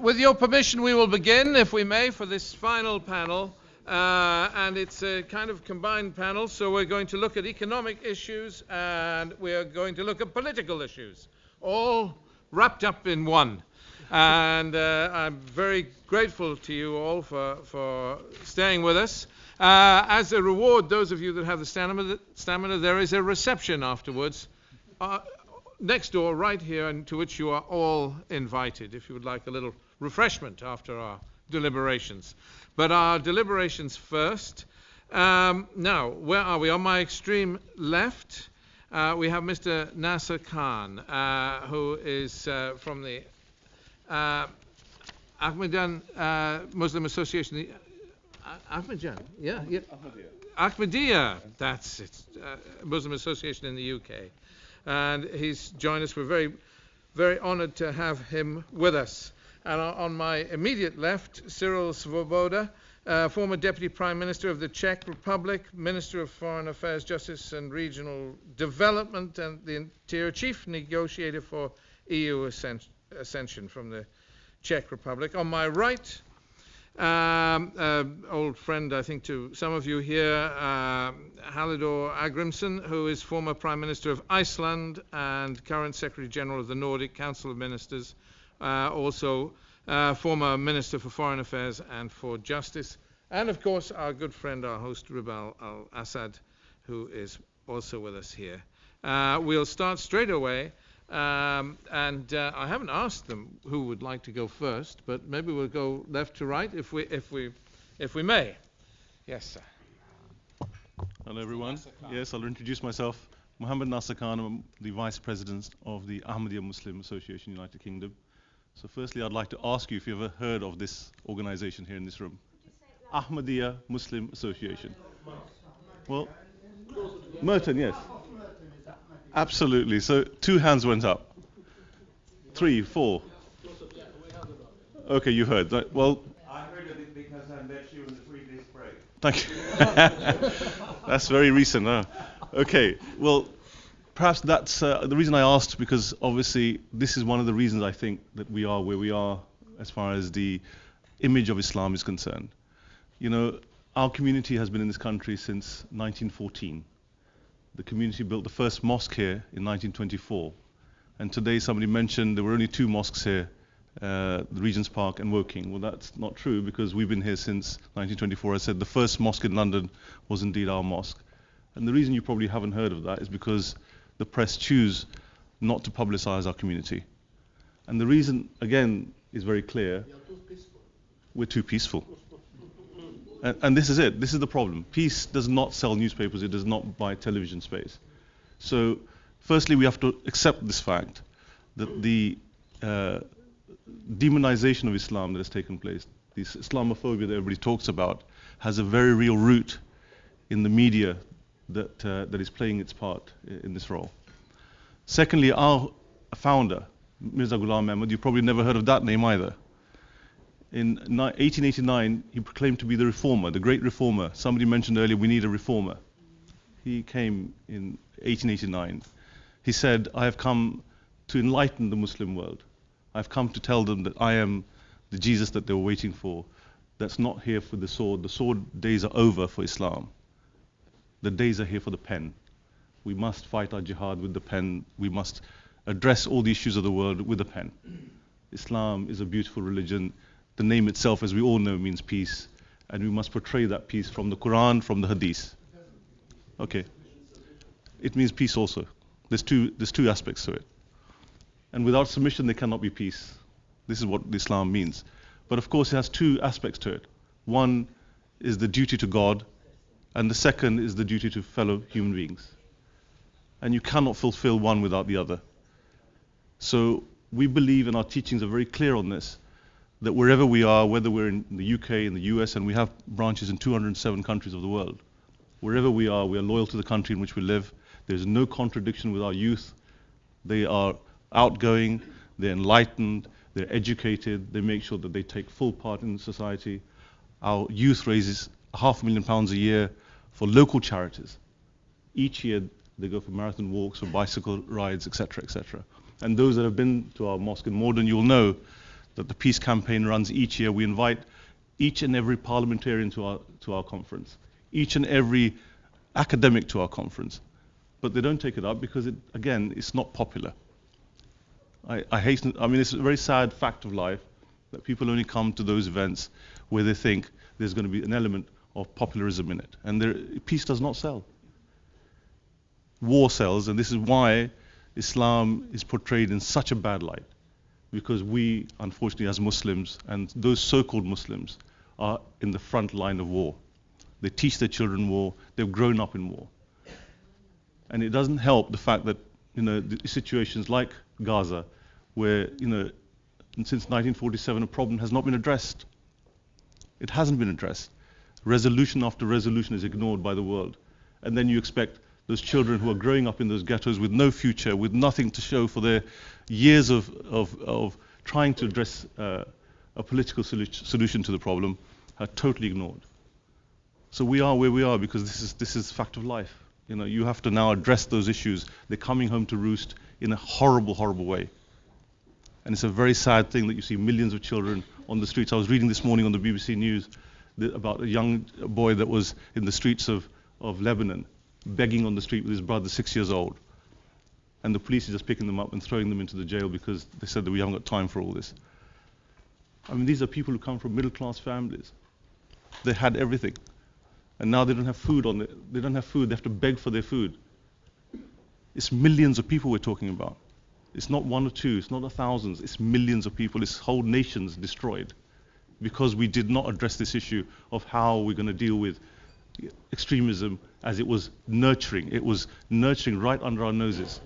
With your permission, we will begin, if we may, for this final panel. And it's a kind of combined panel, so we're going to look at economic issues and we're going to look at political issues, all wrapped up in one. And I'm very grateful to you all for staying with us. As a reward, those of you that have the stamina, there is a reception afterwards. Next door, right here, and to which you are all invited, if you would like a little refreshment after our deliberations. But our deliberations first. Now, where are we? On my extreme left, we have Mr. Nasser Khan, who is from the Ahmadiyya Muslim Association. Ahmadiyya, yeah. Ahmadiyya, that's it. Muslim Association in the UK. And he's joined us. We're very, very honored to have him with us. And on my immediate left, Cyril Svoboda, former Deputy Prime Minister of the Czech Republic, Minister of Foreign Affairs, Justice and Regional Development, and the Interior Chief Negotiator for EU accession from the Czech Republic. On my right, old friend, I think, to some of you here, Halldor Asgrimsson, who is former Prime Minister of Iceland and current Secretary General of the Nordic Council of Ministers, also former Minister for Foreign Affairs and for Justice, and of course our good friend, our host, Ribal Al-Assad, who is also with us here. We'll start straight away. And I haven't asked them who would like to go first, but maybe we'll go left to right if we may. Yes, sir. Hello, everyone. Yes, I'll introduce myself. Mohammed Nasser Khan. I'm the Vice President of the Ahmadiyya Muslim Association, United Kingdom. So firstly, I'd like to ask you if you've ever heard of this organization here in this room. Ahmadiyya Muslim Association. Well, Merton, yes. Absolutely. So 2 hands went up. 3, 4. Okay, you heard. Well, I heard of it because I met you in the previous break. Thank you. That's very recent. Huh? Okay. Well, perhaps that's the reason I asked, because obviously this is one of the reasons I think that we are where we are as far as the image of Islam is concerned. You know, our community has been in this country since 1914. The community built the first mosque here in 1924. And today somebody mentioned there were only 2 mosques here, the Regent's Park and Woking. Well, that's not true, because we've been here since 1924. I said the first mosque in London was indeed our mosque. And the reason you probably haven't heard of that is because the press choose not to publicize our community. And the reason, again, is very clear. We're too peaceful. And this is it. This is the problem. Peace does not sell newspapers. It does not buy television space. So, firstly, we have to accept this fact that the demonization of Islam that has taken place, this Islamophobia that everybody talks about, has a very real root in the media that is playing its part in this role. Secondly, our founder, Mirza Ghulam Ahmad, you probably never heard of that name either. In 1889, he proclaimed to be the reformer, the great reformer. Somebody mentioned earlier, we need a reformer. He came in 1889. He said, I have come to enlighten the Muslim world. I've come to tell them that I am the Jesus that they were waiting for, that's not here for the sword. The sword days are over for Islam. The days are here for the pen. We must fight our jihad with the pen. We must address all the issues of the world with the pen. Islam is a beautiful religion. The name itself, as we all know, means peace, and we must portray that peace from the Quran, from the Hadith. Okay. It means peace also. There's two aspects to it. And without submission, there cannot be peace. This is what Islam means. But of course, it has 2 aspects to it. One is the duty to God, and the second is the duty to fellow human beings. And you cannot fulfill one without the other. So we believe, and our teachings are very clear on this, that wherever we are, whether we're in the UK, in the US, and we have branches in 207 countries of the world, wherever we are loyal to the country in which we live. There's no contradiction with our youth. They are outgoing, they're enlightened, they're educated, they make sure that they take full part in society. Our youth raises £500,000 a year for local charities. Each year they go for marathon walks, for bicycle rides, etc., etc. And those that have been to our mosque in Morden, you'll know that the peace campaign runs each year. We invite each and every parliamentarian to our conference, each and every academic to our conference, but they don't take it up because again, it's not popular. I mean, it's a very sad fact of life that people only come to those events where they think there's going to be an element of popularism in it, and peace does not sell. War sells, and this is why Islam is portrayed in such a bad light, because we, unfortunately, as Muslims, and those so-called Muslims, are in the front line of war. They teach their children war. They've grown up in war. And it doesn't help the fact that, the situations like Gaza, where, since 1947, a problem has not been addressed. It hasn't been addressed. Resolution after resolution is ignored by the world. And then you expect those children who are growing up in those ghettos with no future, with nothing to show for their years of trying to address a political solution to the problem, are totally ignored. So we are where we are because this is fact of life. You have to now address those issues. They're coming home to roost in a horrible, horrible way. And it's a very sad thing that you see millions of children on the streets. I was reading this morning on the BBC News about a young boy that was in the streets of Lebanon, begging on the street with his brother, 6 years old. And the police are just picking them up and throwing them into the jail because they said that we haven't got time for all this. I mean, these are people who come from middle-class families. They had everything. And now they don't have food they don't have food, they have to beg for their food. It's millions of people we're talking about. It's not one or two, it's not thousands, it's millions of people, it's whole nations destroyed because we did not address this issue of how we're going to deal with extremism as it was nurturing. It was nurturing right under our noses.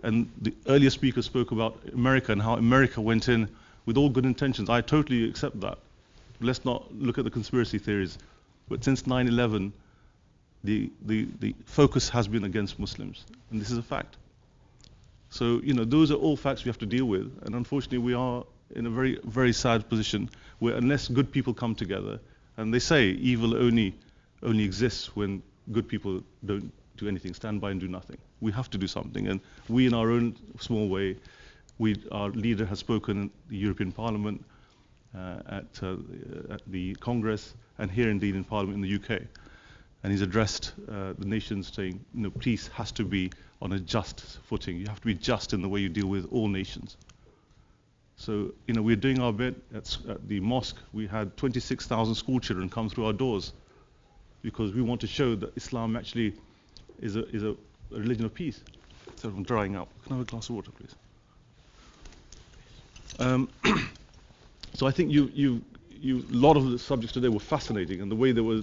And the earlier speaker spoke about America and how America went in with all good intentions. I totally accept that. Let's not look at the conspiracy theories. But since 9/11, the focus has been against Muslims, and this is a fact. So, those are all facts we have to deal with, and unfortunately we are in a very, very sad position where unless good people come together, and they say evil only exists when good people don't do anything, stand by and do nothing. We have to do something, and we in our own small way, our leader has spoken in the European Parliament, at the Congress, and here indeed in Parliament in the UK. And he's addressed the nations saying, peace has to be on a just footing. You have to be just in the way you deal with all nations. So, we're doing our bit. At the mosque, we had 26,000 school children come through our doors because we want to show that Islam actually is a religion of peace. So I'm drying up. Can I have a glass of water, please? So I think a lot of the subjects today were fascinating, and the way they were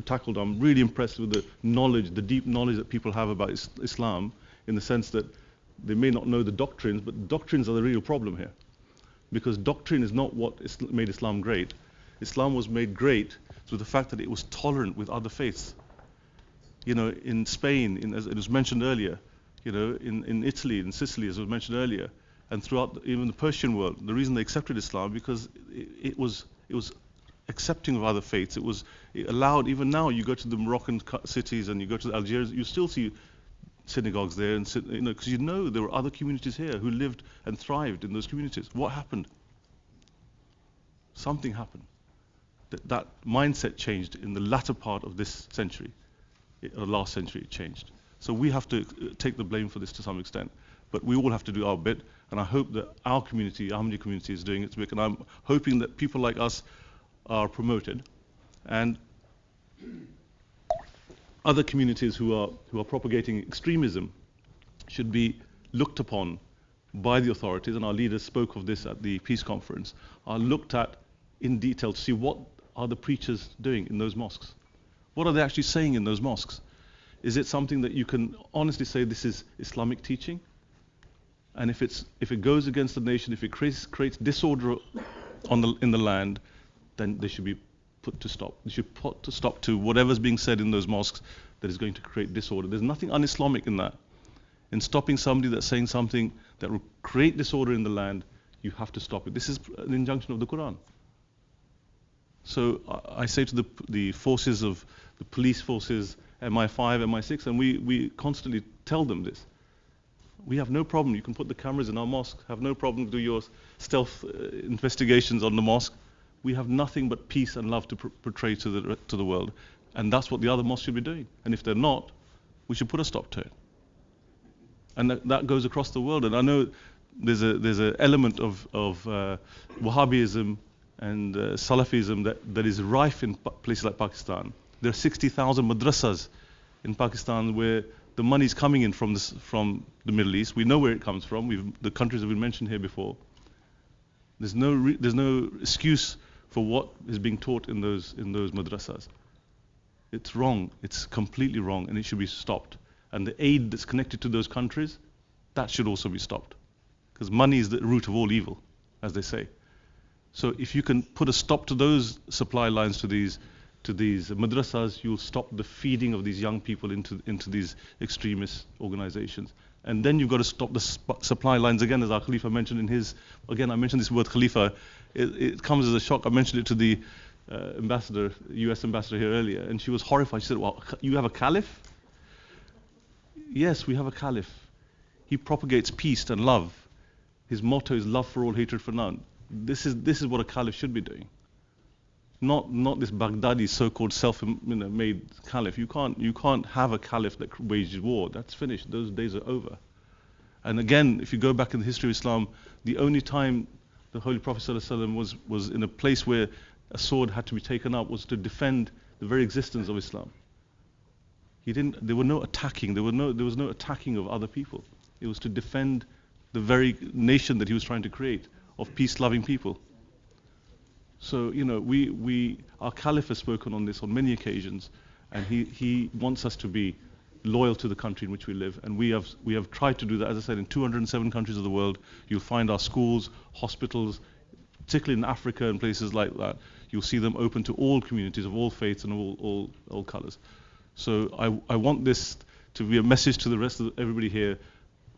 tackled, I'm really impressed with the knowledge, the deep knowledge that people have about Islam, in the sense that they may not know the doctrines, but doctrines are the real problem here. Because doctrine is not what made Islam great. Islam was made great through the fact that it was tolerant with other faiths. In Spain, as it was mentioned earlier, in Italy, in Sicily, as was mentioned earlier, and throughout even the Persian world, the reason they accepted Islam because it was accepting of other faiths. It allowed, even now, you go to the Moroccan cities and you go to Algeria, you still see synagogues there, and because there were other communities here who lived and thrived in those communities. What happened? Something happened. That mindset changed in the latter part of this century, or last century. It changed. So we have to take the blame for this to some extent. But we all have to do our bit, and I hope that our community, Ahmadiyya community, is doing its bit, and I'm hoping that people like us are promoted, and other communities who are propagating extremism should be looked upon by the authorities, and our leaders spoke of this at the peace conference, are looked at in detail to see what are the preachers doing in those mosques. What are they actually saying in those mosques? Is it something that you can honestly say this is Islamic teaching? And if it goes against the nation, if it creates disorder in the land, then they should be put to stop. They should put to stop to whatever's being said in those mosques that is going to create disorder. There's nothing un-Islamic in that. In stopping somebody that's saying something that will create disorder in the land, you have to stop it. This is an injunction of the Quran. So I say to the forces of the police forces, MI5, MI6, and we constantly tell them this. We have no problem. You can put the cameras in our mosque, have no problem, do your stealth investigations on the mosque. We have nothing but peace and love to portray to the world. And that's what the other mosques should be doing. And if they're not, we should put a stop to it. And that goes across the world. And I know there's an element of Wahhabism and Salafism that is rife in places like Pakistan. There are 60,000 madrasas in Pakistan where the money is coming in from the Middle East. We know where it comes from. The countries have been mentioned here before. There's no excuse for what is being taught in those madrasas. It's wrong. It's completely wrong, and it should be stopped. And the aid that's connected to those countries, that should also be stopped, because money is the root of all evil, as they say. So if you can put a stop to those supply lines to these madrasas, you'll stop the feeding of these young people into these extremist organizations. And then you've got to stop the supply lines again, as our Khalifa mentioned in his. Again, I mentioned this word Khalifa. It comes as a shock. I mentioned it to the ambassador, U.S. ambassador here earlier, and she was horrified. She said, "Well, you have a caliph?" Yes, we have a caliph. He propagates peace and love. His motto is love for all, hatred for none. This is what a caliph should be doing. Not this Baghdadi so-called self-made caliph. You can't have a caliph that wages war. That's finished. Those days are over. And again, if you go back in the history of Islam, the only time the Holy Prophet ﷺ was in a place where a sword had to be taken up was to defend the very existence of Islam. There was no attacking. There was no attacking of other people. It was to defend the very nation that he was trying to create of peace-loving people. So our caliph has spoken on this on many occasions, and he wants us to be loyal to the country in which we live, and we have tried to do that. As I said, in 207 countries of the world, you'll find our schools, hospitals, particularly in Africa and places like that. You'll see them open to all communities of all faiths and all colors. So I want this to be a message to the rest of everybody here.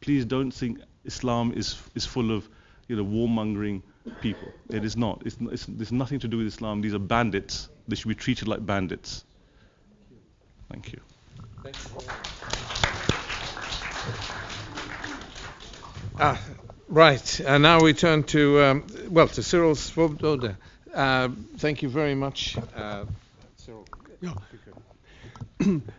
Please don't think Islam is full of warmongering people. It is not. There's nothing to do with Islam. These are bandits. They should be treated like bandits. Thank you. Thank you. Right, and now we turn to Cyril Svoboda. Thank you very much, Cyril. Yeah.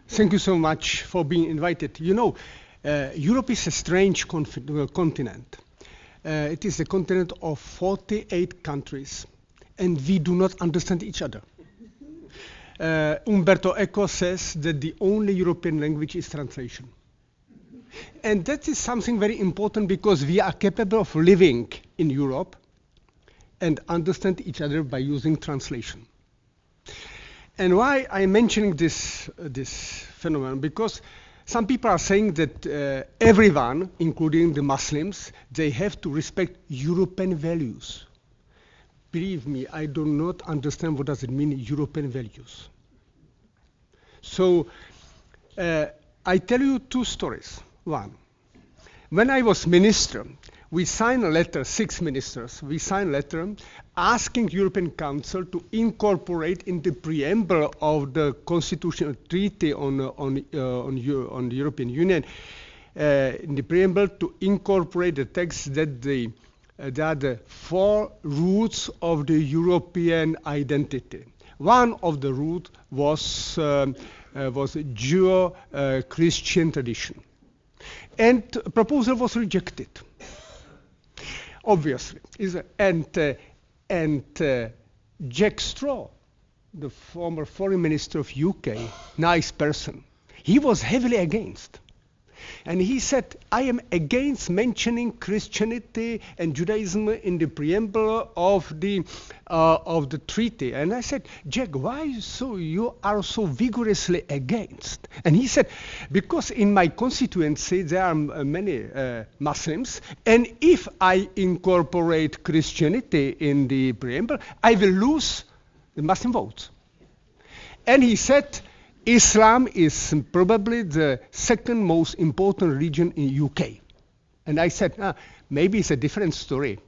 Thank you so much for being invited. Europe is a strange continent. It is a continent of 48 countries, and we do not understand each other. Umberto Eco says that the only European language is translation. And that is something very important, because we are capable of living in Europe and understand each other by using translation. And why I'm mentioning this phenomenon? Because some people are saying that everyone, including the Muslims, they have to respect European values. Believe me, I do not understand what does it mean, European values. So I tell you two stories. One, when I was minister, we signed a letter, 6 ministers, we signed a letter asking European Council to incorporate in the preamble of the Constitutional Treaty on the European Union, in the preamble to incorporate the text that there are the 4 roots of the European identity. One of the roots was Jew-Christian tradition. And the proposal was rejected, obviously. And Jack Straw, the former foreign minister of UK, nice person, he was heavily against. And he said, I am against mentioning Christianity and Judaism in the preamble of the treaty. And I said, Jack, why you are so vigorously against? And he said, because in my constituency there are many Muslims, and if I incorporate Christianity in the preamble, I will lose the Muslim votes. And he said, Islam is probably the second most important religion in UK. And I said, maybe it's a different story,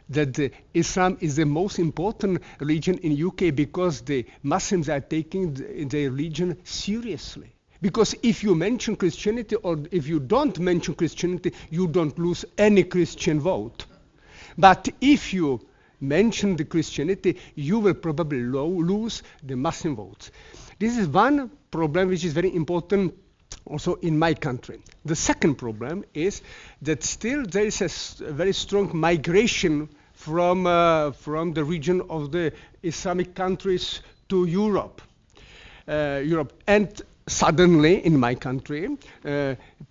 that Islam is the most important religion in UK because the Muslims are taking their religion seriously. Because if you mention Christianity or if you don't mention Christianity, you don't lose any Christian vote. But if you mention the Christianity, you will probably lose the Muslim votes. This is one problem which is very important also in my country. The second problem is that still there is a very strong migration from the region of the Islamic countries to Europe. And suddenly in my country,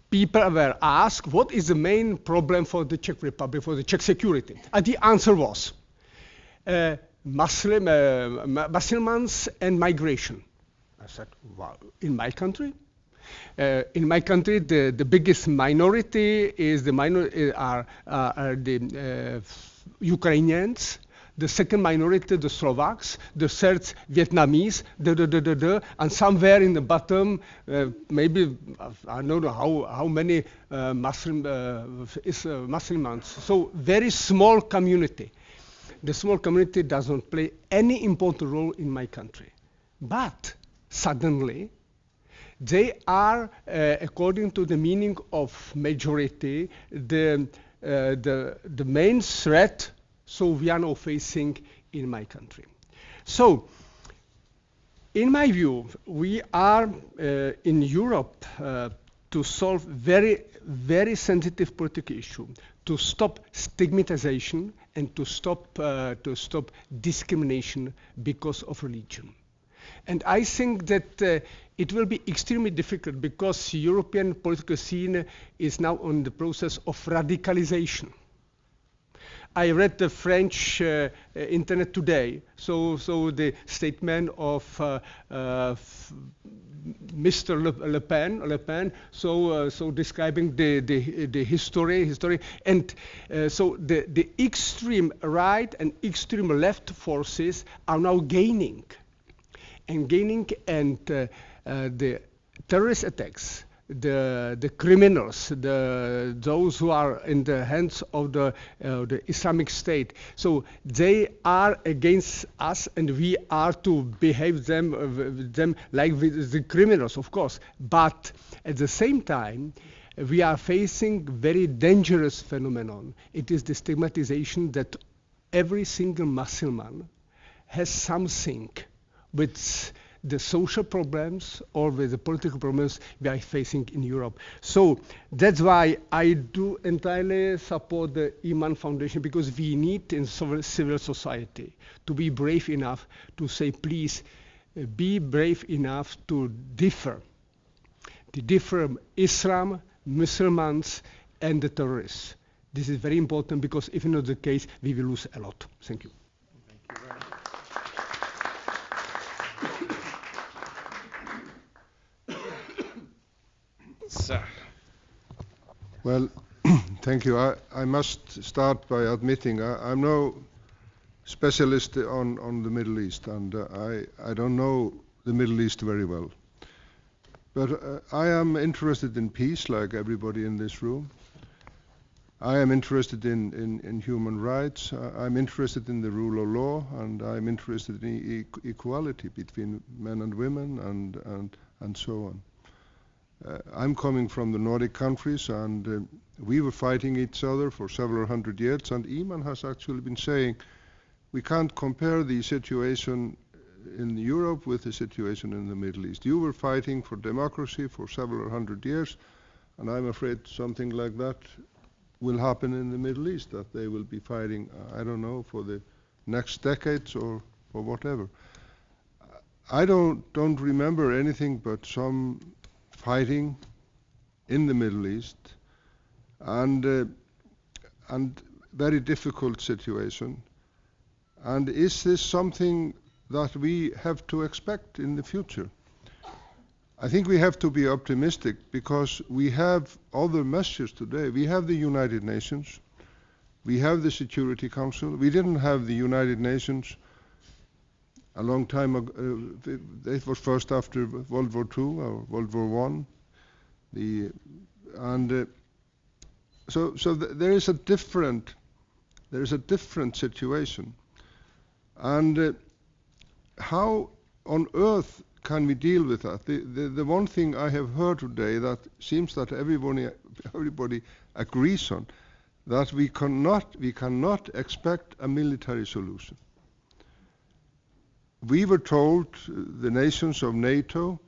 people were asked, what is the main problem for the Czech Republic, for the Czech security? And the answer was Muslims and migration. I said, wow, in my country? In my country, the biggest minority is are the Ukrainians. The second minority, the Slovaks. The third, Vietnamese. And somewhere in the bottom, maybe I don't know how many Muslims. So very small community. The small community doesn't play any important role in my country, but suddenly. They are, according to the meaning of majority, the main threat so we are now facing in my country. So, in my view, we are in Europe to solve very, very sensitive political issue, to stop stigmatization and to stop discrimination because of religion. And I think that it will be extremely difficult because the European political scene is now on the process of radicalization. I read the French internet today, so the statement of Mr. Le Pen, so describing the history, and so the extreme right and extreme left forces are now gaining, and the terrorist attacks, the criminals, those who are in the hands of the Islamic State. So they are against us, and we are to behave them like the criminals, of course. But at the same time, we are facing very dangerous phenomenon. It is the stigmatization that every single Muslim has something with the social problems or with the political problems we are facing in Europe. So that's why I do entirely support the Iman Foundation, because we need in civil society to be brave enough to say, please be brave enough to differ Islam, Muslims, and the terrorists. This is very important, because if not the case, we will lose a lot. Thank you. Thank you very much. Well, thank you. I must start by admitting I'm no specialist on the Middle East, and I don't know the Middle East very well. But I am interested in peace, like everybody in this room. I am interested in human rights. I'm interested in the rule of law, and I'm interested in equality between men and women, and so on. I'm coming from the Nordic countries, and we were fighting each other for several hundred years, and Iman has actually been saying we can't compare the situation in Europe with the situation in the Middle East. You were fighting for democracy for several hundred years, and I'm afraid something like that will happen in the Middle East, that they will be fighting, I don't know, for the next decades or whatever. I don't remember anything but some fighting in the Middle East, and very difficult situation. And is this something that we have to expect in the future? I think we have to be optimistic, because we have other measures today. We have the United Nations, we have the Security Council. We didn't have the United Nations a long time ago. It was first after World War II or World War I. So there is a different situation. And how on earth can we deal with that? The one thing I have heard today that seems that everybody agrees on, that we cannot expect a military solution. We were told, the nations of NATO,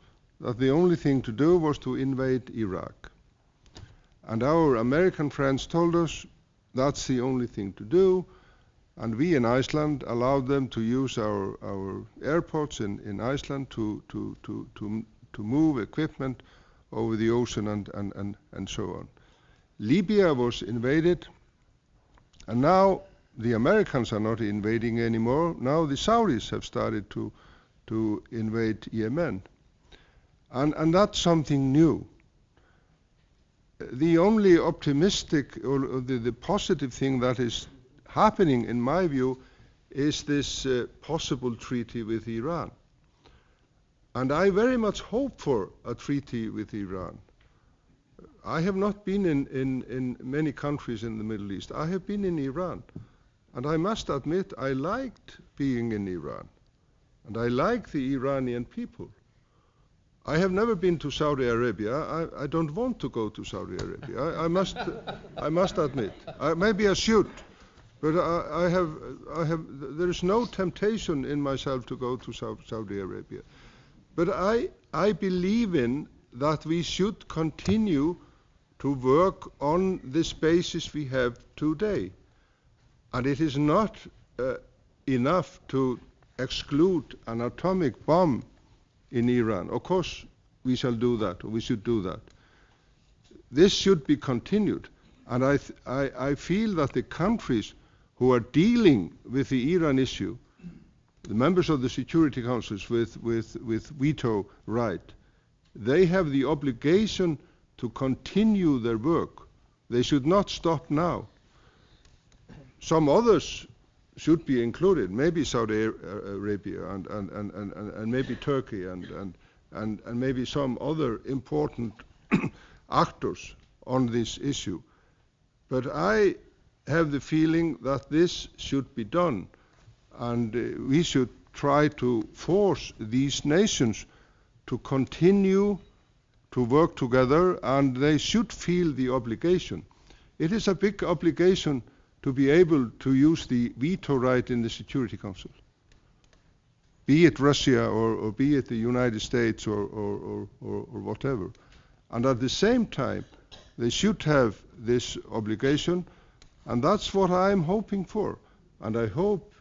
that the only thing to do was to invade Iraq. And our American friends told us that's the only thing to do, and we in Iceland allowed them to use our airports in Iceland to move equipment over the ocean and so on. Libya was invaded, and now the Americans are not invading anymore. Now the Saudis have started to invade Yemen. And that's something new. The only optimistic or the positive thing that is happening, in my view, is this possible treaty with Iran. And I very much hope for a treaty with Iran. I have not been in many countries in the Middle East. I have been in Iran. And I must admit, I liked being in Iran. And I like the Iranian people. I have never been to Saudi Arabia. I don't want to go to Saudi Arabia. I must admit. Maybe I should, but there is no temptation in myself to go to Saudi Arabia. But I believe in that we should continue to work on this basis we have today. And it is not enough to exclude an atomic bomb in Iran. Of course, we shall do that, or we should do that. This should be continued. And I feel that the countries who are dealing with the Iran issue, the members of the Security Councils with veto right, they have the obligation to continue their work. They should not stop now. Some others should be included, maybe Saudi Arabia and maybe Turkey and maybe some other important actors on this issue. But I have the feeling that this should be done, and we should try to force these nations to continue to work together, and they should feel the obligation. It is a big obligation to be able to use the veto right in the Security Council, be it Russia or be it the United States or whatever. And at the same time, they should have this obligation, and that's what I'm hoping for. And I hope,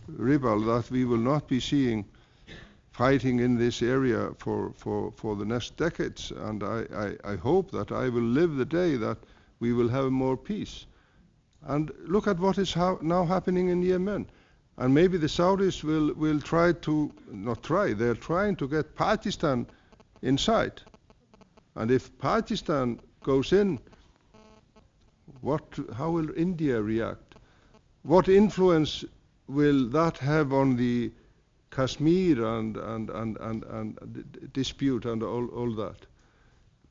Ribal, that we will not be seeing fighting in this area for the next decades. And I hope that I will live the day that we will have more peace. And look at what is now happening in Yemen. And maybe the Saudis will try to, not try, they're trying to get Pakistan inside. And if Pakistan goes in, how will India react? What influence will that have on the Kashmir and dispute and all that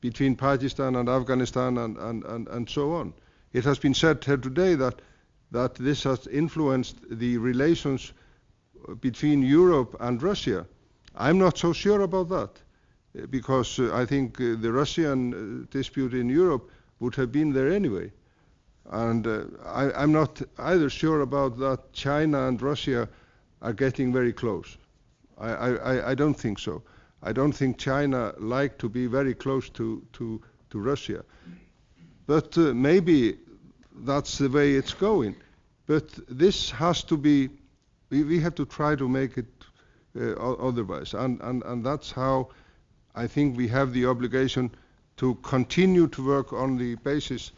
between Pakistan and Afghanistan and so on? It has been said here today that this has influenced the relations between Europe and Russia. I'm not so sure about that, because I think the Russian dispute in Europe would have been there anyway. And I'm not either sure about that China and Russia are getting very close. I don't think so. I don't think China like to be very close to Russia. But maybe that's the way it's going. But this has to be, we have to try to make it otherwise. And that's how I think we have the obligation to continue to work on the basis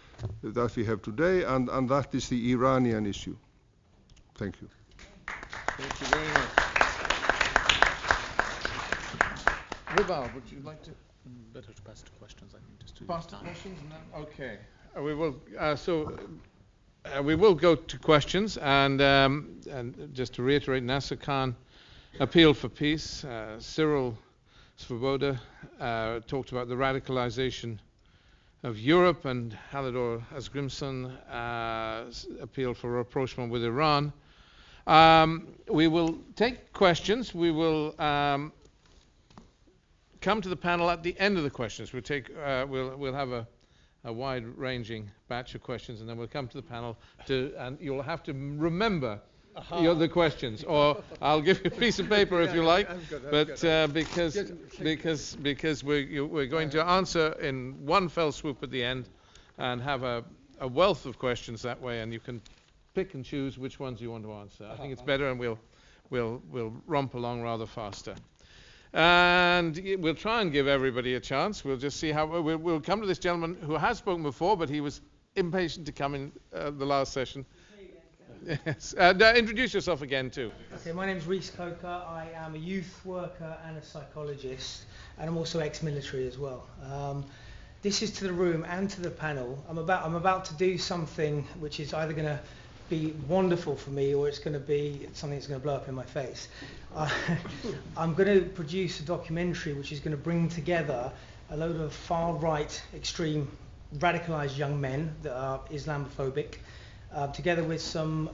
that we have today, and that is the Iranian issue. Thank you. Thank you very much. Ribal, would you like to? Better to pass to questions, I think, just to pass to questions? No? Okay. We will. We will go to questions, and just to reiterate, Nasser Khan appealed for peace. Cyril Svoboda talked about the radicalization of Europe, and Halldor Asgrimsson appealed for rapprochement with Iran. We will take questions. We will come to the panel at the end of the questions. We'll have a wide-ranging batch of questions, and then we'll come to the panel and you'll have to remember the questions, or I'll give you a piece of paper if you like. But because we're going to answer in one fell swoop at the end, and have a wealth of questions that way, and you can pick and choose which ones you want to answer. I think it's better, and we'll romp along rather faster. And we'll try and give everybody a chance. We'll just see how we'll come to this gentleman who has spoken before, but he was impatient to come in the last session. Yes. Introduce yourself again too. Okay, my name is Reese Coker. I am a youth worker and a psychologist, and I'm also ex-military as well. This is to the room and to the panel. I'm about to do something which is either going to be wonderful for me, or it's going to be something that's going to blow up in my face. I'm going to produce a documentary which is going to bring together a load of far-right, extreme, radicalized young men that are Islamophobic, together with some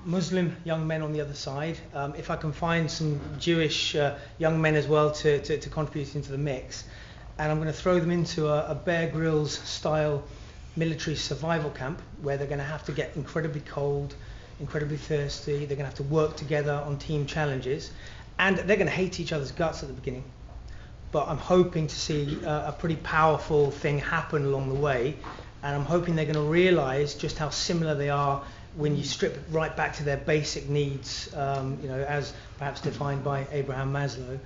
Muslim young men on the other side. If I can find some Jewish young men as well to contribute into the mix. And I'm going to throw them into a Bear Grylls style military survival camp, where they're going to have to get incredibly cold, incredibly thirsty. They're going to have to work together on team challenges, and they're going to hate each other's guts at the beginning. But I'm hoping to see a pretty powerful thing happen along the way, and I'm hoping they're going to realize just how similar they are when you strip it right back to their basic needs, as perhaps defined by Abraham Maslow.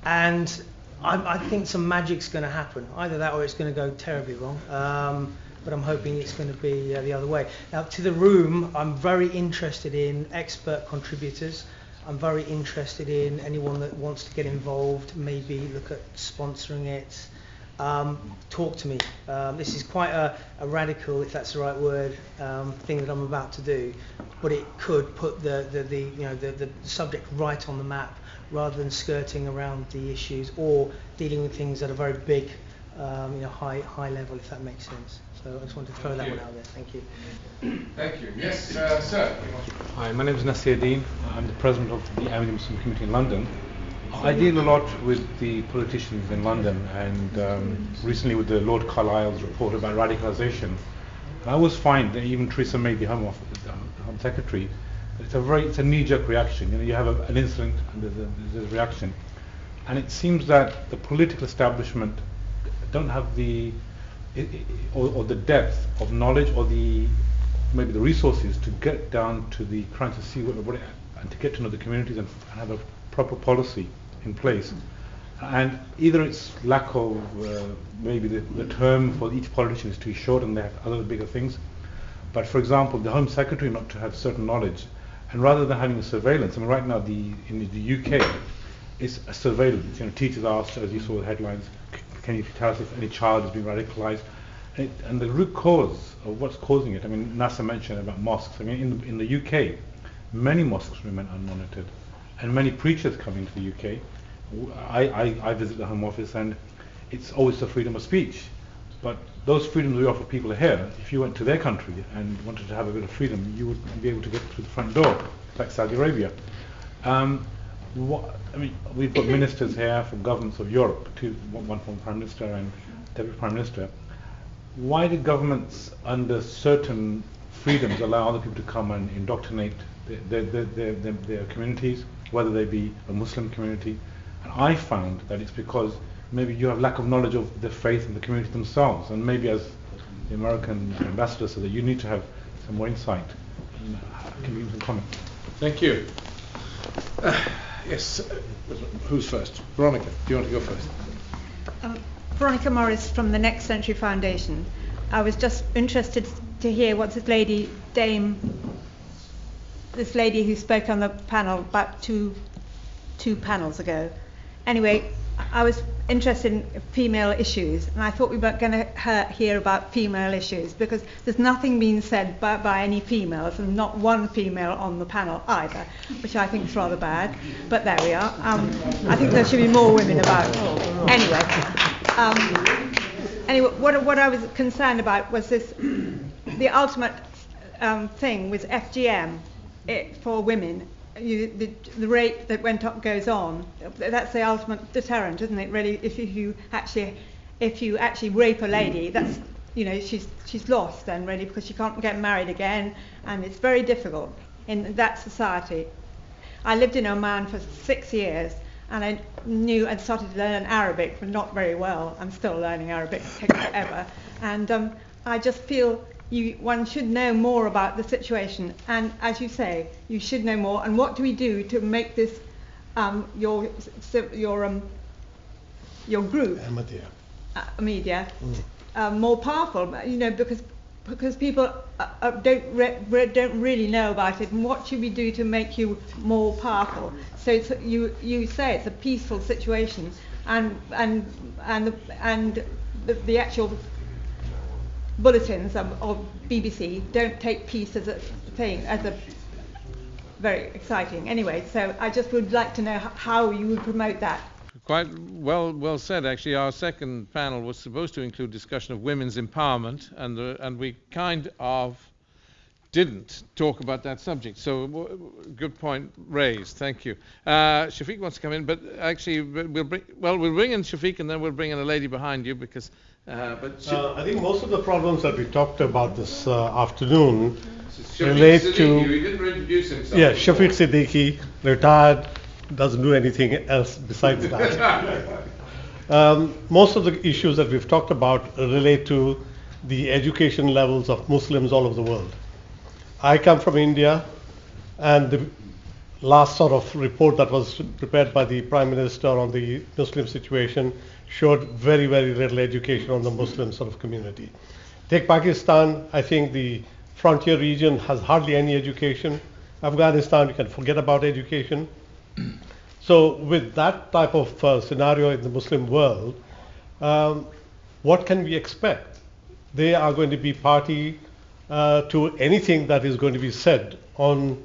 And I think some magic's going to happen. Either that, or it's going to go terribly wrong. But I'm hoping it's going to be the other way. Now, to the room, I'm very interested in expert contributors. I'm very interested in anyone that wants to get involved, maybe look at sponsoring it. Talk to me. This is quite a radical, if that's the right word, thing that I'm about to do, but it could put the subject right on the map, rather than skirting around the issues or dealing with things that are very big, high level, if that makes sense. So I just wanted to throw that one out there. Thank you. Thank you. Yes, sir. Hi, my name is Nasser Khan. I'm the president of the Ahmadiyya Muslim community in London. I deal a lot with the politicians in London, and recently with the Lord Carlisle's report about radicalisation. And I always find that even Theresa May, the Home Secretary, it's a knee-jerk reaction. You have an incident and there's a reaction, and it seems that the political establishment don't have the depth of knowledge, or maybe the resources to get down to the trying to see what and to get to know the communities and have a proper policy in place. And either it's lack of maybe the term for each politician is too short, and they have other bigger things. But for example, the Home Secretary not to have certain knowledge, and rather than having a surveillance, I mean, right now in the UK, it's a surveillance. Teachers asked, as you saw the headlines, can you tell us if any child is being radicalized? And the root cause of what's causing it, I mean, Nasser mentioned about mosques. I mean, in the UK, many mosques remain unmonitored, and many preachers come into the UK. I visit the Home Office, and it's always the freedom of speech. But those freedoms we offer people here, if you went to their country and wanted to have a bit of freedom, you would be able to get through the front door, like Saudi Arabia. We've got ministers here from governments of Europe, one from Prime Minister and Deputy Prime Minister. Why do governments, under certain freedoms, allow other people to come and indoctrinate their communities, whether they be a Muslim community? And I found that it's because maybe you have lack of knowledge of the faith and the community themselves, and maybe, as the American ambassador said, that you need to have some more insight. Can you give some comment? Thank you. Yes, who's first? Veronica, do you want to go first? Veronica Morris from the Next Century Foundation. I was just interested to hear what this lady who spoke on the panel about two panels ago. Anyway, I was interested in female issues, and I thought we weren't going to hear about female issues, because there's nothing being said by any females, and not one female on the panel either, which I think is rather bad, but there we are. I think there should be more women about. Anyway, what I was concerned about was the ultimate thing with FGM for women the rate that goes on, that's the ultimate deterrent, isn't it? Really, if you actually rape a lady, that's, you know, she's lost then, really, because she can't get married again, and it's very difficult in that society. I lived in Oman for 6 years, and I knew and started to learn Arabic, but not very well. I'm still learning Arabic, it takes forever. And I just feel one should know more about the situation. And as you say, you should know more. And what do we do to make this your group, Ahmadiyya, more powerful? You know, because people don't really know about it. And what should we do to make you more powerful? So you say it's a peaceful situation, and the actual bulletins of BBC don't take peace as a thing, as a very exciting. Anyway, so I just would like to know how you would promote that. Quite well said, actually. Our second panel was supposed to include discussion of women's empowerment, and we kind of didn't talk about that subject. So good point raised. Thank you. Shafiq wants to come in, but actually we'll bring in Shafiq, and then we'll bring in a lady behind you because. I think most of the problems that we talked about this afternoon relate to. He didn't introduce himself. Yeah, Shafiq Siddiqui, retired, doesn't do anything else besides that. Most of the issues that we've talked about relate to the education levels of Muslims all over the world. I come from India, and the last sort of report that was prepared by the Prime Minister on the Muslim situation showed very, very little education on the Muslim sort of community. Take Pakistan, I think the frontier region has hardly any education. Afghanistan, you can forget about education. So with that type of scenario in the Muslim world, what can we expect? They are going to be party to anything that is going to be said on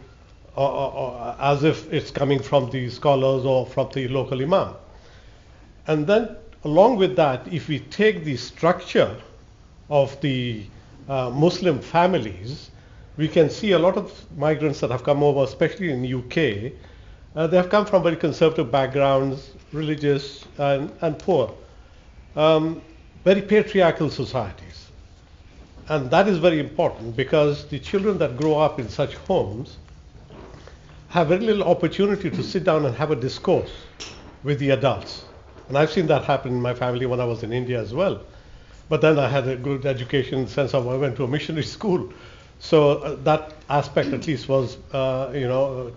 as if it's coming from the scholars or from the local imam. And then along with that, if we take the structure of the Muslim families, we can see a lot of migrants that have come over, especially in the UK, they have come from very conservative backgrounds, religious and poor, very patriarchal societies. And that is very important because the children that grow up in such homes have very little opportunity to sit down and have a discourse with the adults. And I've seen that happen in my family when I was in India as well. But then I had a good education in the sense of I went to a missionary school. So that aspect at least was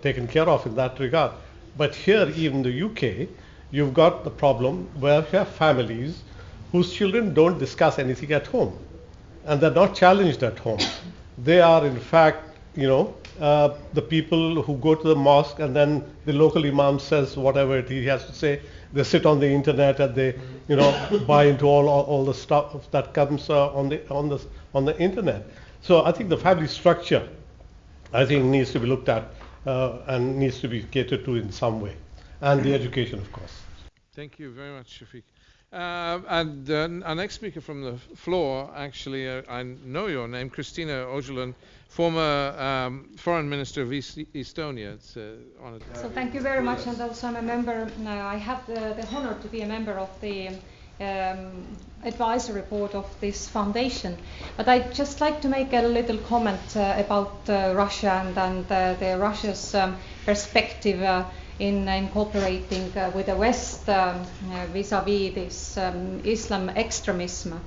taken care of in that regard. But here, even in the UK, you've got the problem where you have families whose children don't discuss anything at home. And they're not challenged at home. They are in fact, the people who go to the mosque and then the local imam says whatever he has to say. They sit on the internet and they, buy into all the stuff that comes on the internet. So I think the family structure, needs to be looked at and needs to be catered to in some way, and the education, of course. Thank you very much, Shafiq. And our next speaker from the floor, actually, I know your name, Christina Ojuland, former Foreign Minister of Estonia. It's honored. So thank you very much, and also I'm a member. I have the honor to be a member of the advisory board of this foundation. But I'd just like to make a little comment about Russia and the Russia's perspective in cooperating with the West vis-à-vis this Islam extremism.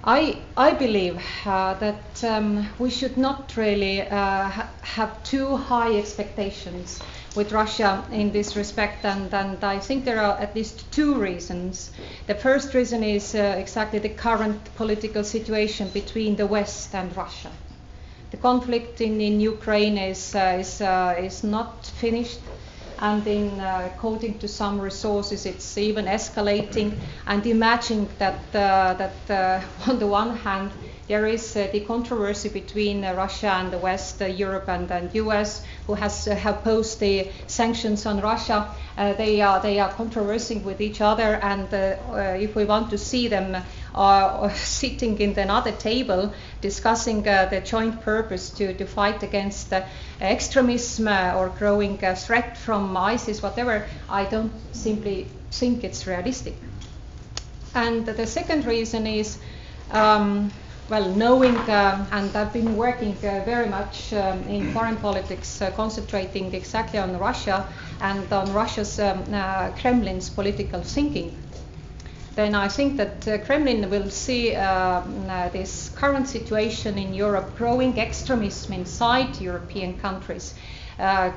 I believe that we should not really have too high expectations with Russia in this respect, and I think there are at least two reasons. The first reason is exactly the current political situation between the West and Russia. The conflict in Ukraine is not finished, and according to some resources it's even escalating, and imagine that on the one hand there is the controversy between Russia and the West, Europe and US, who have posed the sanctions on Russia. They are controversing with each other, and if we want to see them are sitting in another table discussing the joint purpose to fight against extremism or growing threat from ISIS, whatever, I don't simply think it's realistic. And the second reason is, knowing, and I've been working very much in foreign politics, concentrating exactly on Russia and on Russia's Kremlin's political thinking. Then I think that Kremlin will see this current situation in Europe, growing extremism inside European countries,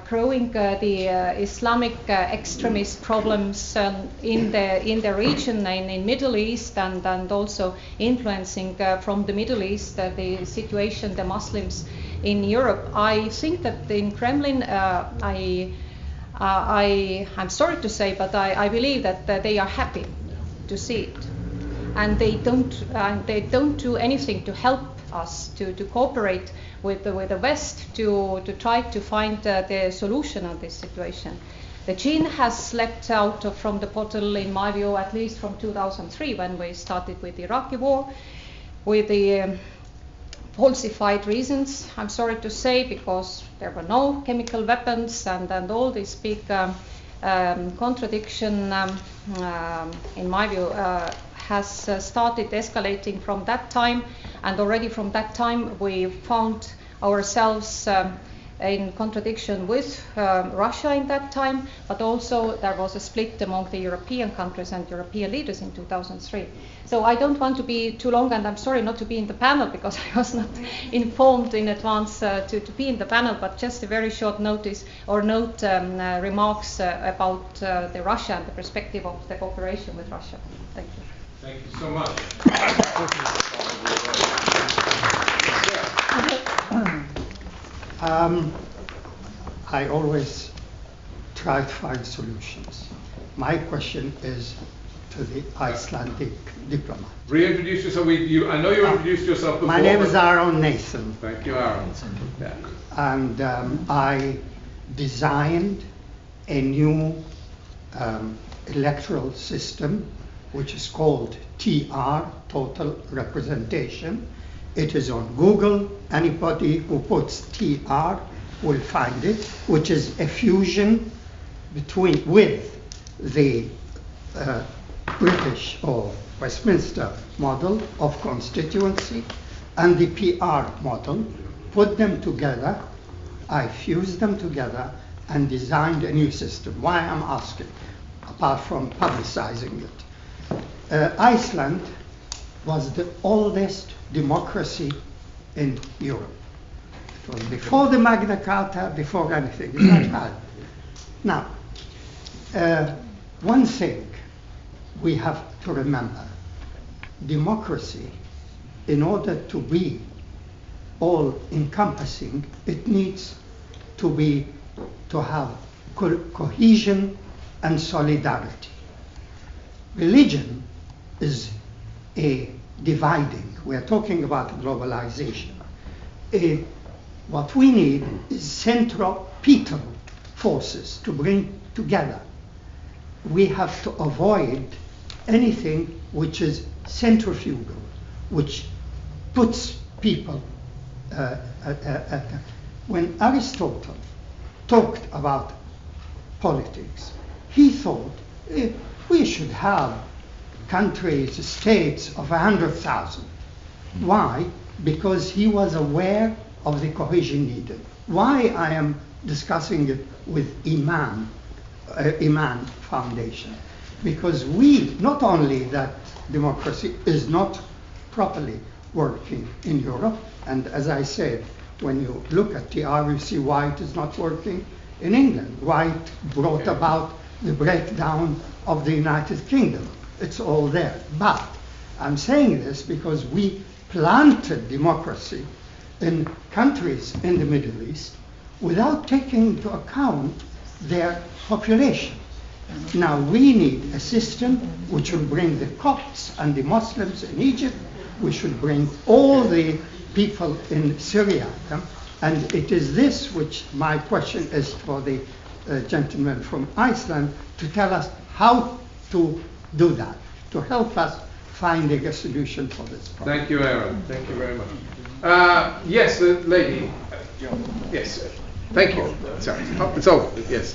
growing the Islamic extremist problems in the region and in Middle East, and also influencing from the Middle East the situation, the Muslims in Europe. I think that in Kremlin, I'm sorry to say, but I believe that they are happy to see it, and they don't do anything to help us to cooperate with the West to try to find the solution of this situation. The gene has slept out from the bottle, in my view, at least from 2003, when we started with the Iraqi war, with the falsified reasons, I'm sorry to say, because there were no chemical weapons, and all this big contradiction, in my view, has started escalating from that time, and already from that time we found ourselves in contradiction with Russia in that time, but also there was a split among the European countries and European leaders in 2003. So I don't want to be too long, and I'm sorry not to be in the panel because I was not informed in advance to be in the panel, but just a very short notice or remarks about the Russia and the perspective of the cooperation with Russia. Thank you. Thank you so much. I always try to find solutions. My question is to the Icelandic diplomat. Reintroduce yourself. I know you introduced yourself before. My name is Aaron Nathan. Thank you, Aaron. Yeah. And I designed a new electoral system, which is called TR, Total Representation. It is on Google. Anybody who puts TR will find it, which is a fusion with the British or Westminster model of constituency and the PR model. Put them together, I fused them together and designed a new system. Why I'm asking, apart from publicizing it. Iceland was the oldest democracy in Europe. It was before the Magna Carta, before anything. It's not bad. Now, one thing we have to remember, democracy, in order to be all-encompassing, it needs to have cohesion and solidarity. Religion is a dividing. We're talking about globalization. What we need is centripetal forces to bring together. We have to avoid anything which is centrifugal, which puts people when Aristotle talked about politics, he thought we should have countries, states of 100,000. Why? Because he was aware of the cohesion needed. Why I am discussing it with Iman Foundation? Because we, not only that democracy is not properly working in Europe, and as I said, when you look at TR, you see why it is not working in England, why it brought about the breakdown of the United Kingdom. It's all there. But I'm saying this because we planted democracy in countries in the Middle East without taking into account their population. Now we need a system which will bring the Copts and the Muslims in Egypt. We should bring all the people in Syria. And it is this which my question is for the gentleman from Iceland, to tell us how to do that, to help us finding a solution for this problem. Thank you, Aaron. Thank you very much. Yes, the lady. Yes. Thank you. Sorry. Oh, it's over. Yes.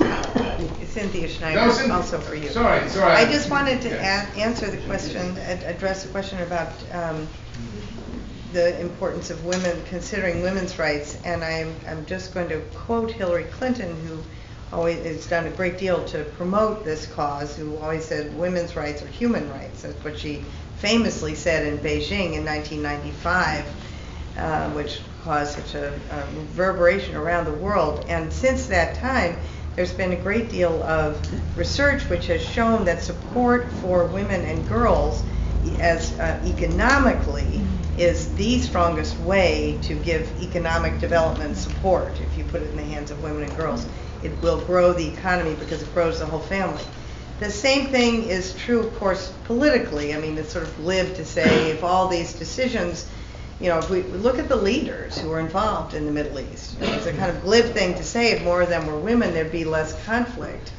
Cynthia Schneider, No, also for you. Sorry. I just wanted to answer the question, address the question about the importance of women, considering women's rights, and I'm just going to quote Hillary Clinton, who always has done a great deal to promote this cause, who always said women's rights are human rights. That's what she famously said in Beijing in 1995, which caused such a reverberation around the world. And since that time, there's been a great deal of research which has shown that support for women and girls as economically is the strongest way to give economic development support. If you put it in the hands of women and girls, it will grow the economy because it grows the whole family. The same thing is true, of course, politically. I mean, it's sort of glib to say if all these decisions, you know, if we look at the leaders who are involved in the Middle East, you know, it's a kind of glib thing to say if more of them were women, there'd be less conflict.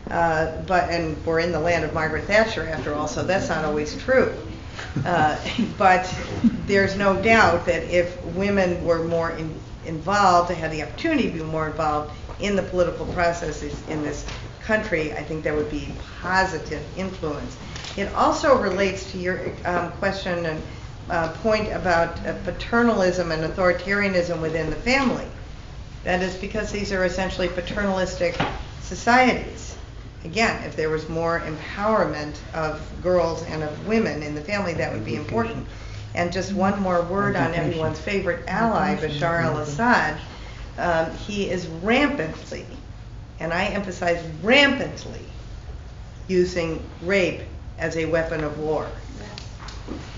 And we're in the land of Margaret Thatcher, after all, so that's not always true. But there's no doubt that if women were more involved, had the opportunity to be more involved in the political processes in this country, I think there would be positive influence. It also relates to your question and point about paternalism and authoritarianism within the family. That is because these are essentially paternalistic societies. Again, if there was more empowerment of girls and of women in the family, that would be important. And just one more word on everyone's favorite ally, Bashar al-Assad. He is rampantly, and I emphasize rampantly, using rape as a weapon of war.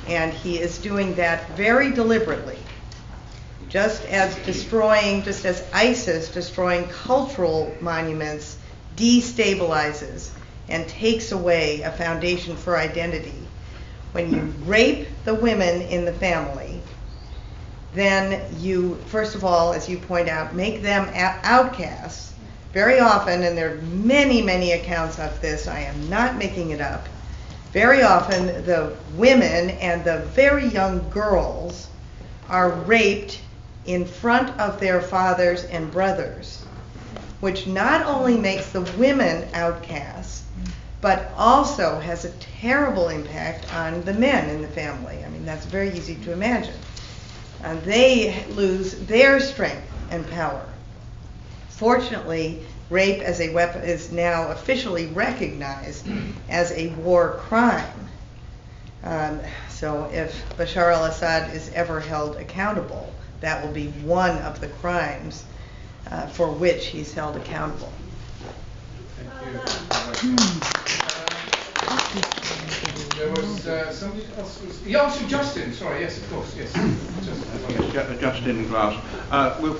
And he is doing that very deliberately. Just as ISIS destroying cultural monuments destabilizes and takes away a foundation for identity. When you rape the women in the family, then you, first of all, as you point out, make them outcasts. Very often, and there are many, many accounts of this, I am not making it up, very often the women and the very young girls are raped in front of their fathers and brothers, which not only makes the women outcasts, but also has a terrible impact on the men in the family. I mean, that's very easy to imagine. They lose their strength and power. Fortunately, rape as a weapon is now officially recognized as a war crime. So if Bashar al-Assad is ever held accountable, that will be one of the crimes for which he's held accountable. Thank you. There was somebody else. So Justin, sorry, yes, of course, yes. Justin Glass. We're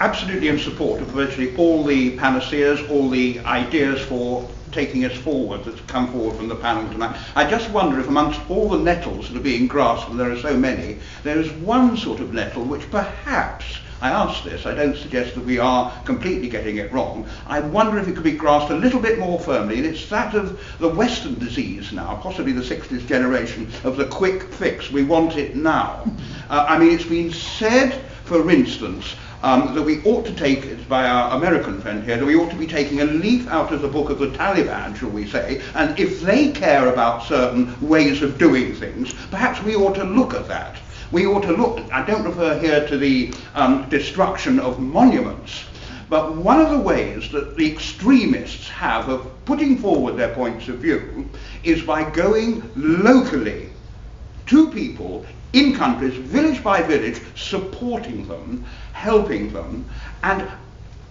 absolutely in support of virtually all the panaceas, all the ideas for taking us forward that's come forward from the panel tonight. I just wonder if amongst all the nettles that are being grasped, and there are so many, there is one sort of nettle which perhaps, I ask this, I don't suggest that we are completely getting it wrong, I wonder if it could be grasped a little bit more firmly, and it's that of the Western disease now, possibly the 60th generation, of the quick fix. We want it now. I mean, it's been said, for instance, that we ought to take, it's by our American friend here, that we ought to be taking a leaf out of the book of the Taliban, shall we say, and if they care about certain ways of doing things, perhaps we ought to look at that. We ought to look, I don't refer here to the destruction of monuments, but one of the ways that the extremists have of putting forward their points of view is by going locally to people in countries, village by village, supporting them, helping them. And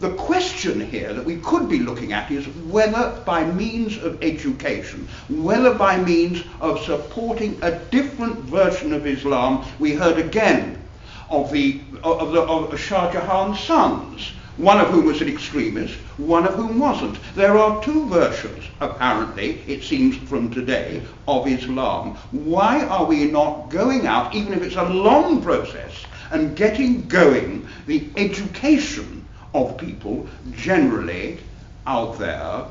the question here that we could be looking at is whether by means of education, whether by means of supporting a different version of Islam. We heard again of Shah Jahan's sons, one of whom was an extremist, one of whom wasn't. There are two versions, apparently, it seems from today, of Islam. Why are we not going out, even if it's a long process, and getting going the education of people generally out there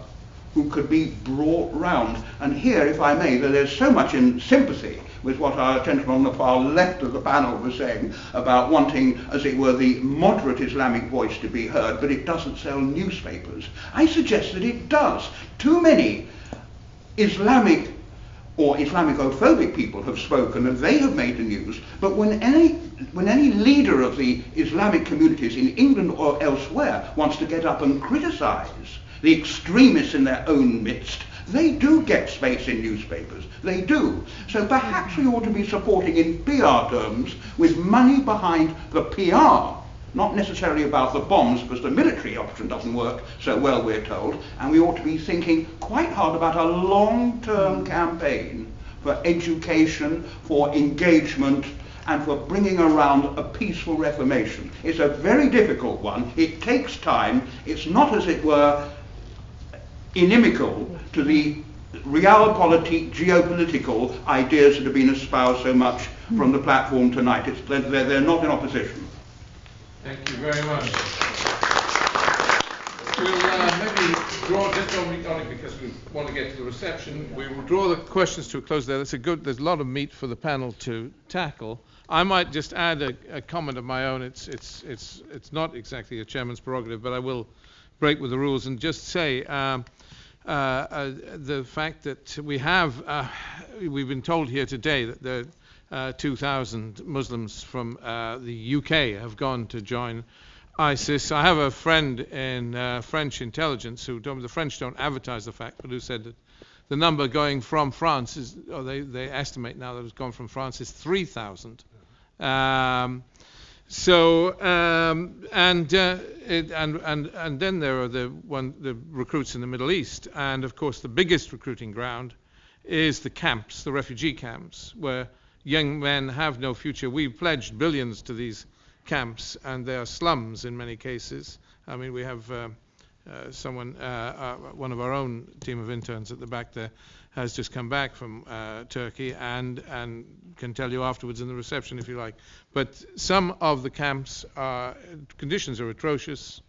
who could be brought round. And here, if I may, there's so much in sympathy with what our gentleman on the far left of the panel was saying about wanting, as it were, the moderate Islamic voice to be heard, but it doesn't sell newspapers. I suggest that it does. Too many Islamic or Islamophobic people have spoken and they have made the news, but when any leader of the Islamic communities in England or elsewhere wants to get up and criticize the extremists in their own midst, they do get space in newspapers. They do. So perhaps we ought to be supporting in PR terms with money behind the PR, not necessarily about the bombs, because the military option doesn't work so well, we're told, and we ought to be thinking quite hard about a long-term campaign for education, for engagement, and for bringing around a peaceful reformation. It's a very difficult one. It takes time. It's not, as it were, inimical to the realpolitik, geopolitical ideas that have been espoused so much from the platform tonight. They're not in opposition. Thank you very much. We'll maybe draw, just only because we want to get to the reception, we will draw the questions to a close there. There's a lot of meat for the panel to tackle. I might just add a comment of my own. It's not exactly a chairman's prerogative, but I will break with the rules and just say the fact that we've been told here today that there 2,000 Muslims from the UK have gone to join ISIS. I have a friend in French intelligence who told me the French don't advertise the fact, but who said that the number going from France is, or they estimate now that it's gone from France, is 3,000. And then there are the recruits in the Middle East, and of course the biggest recruiting ground is the camps, the refugee camps, where young men have no future. We've pledged billions to these camps, and they are slums in many cases. I mean, we have one of our own team of interns at the back there has just come back from Turkey and can tell you afterwards in the reception if you like. But some of the camps conditions are atrocious,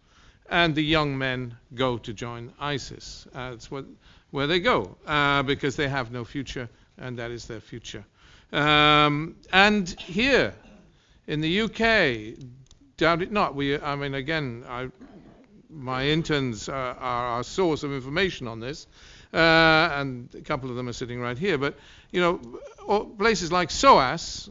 and the young men go to join ISIS. It's where they go because they have no future, and that is their future. And here in the UK, doubt it not, my interns are our source of information on this, and a couple of them are sitting right here. But places like SOAS,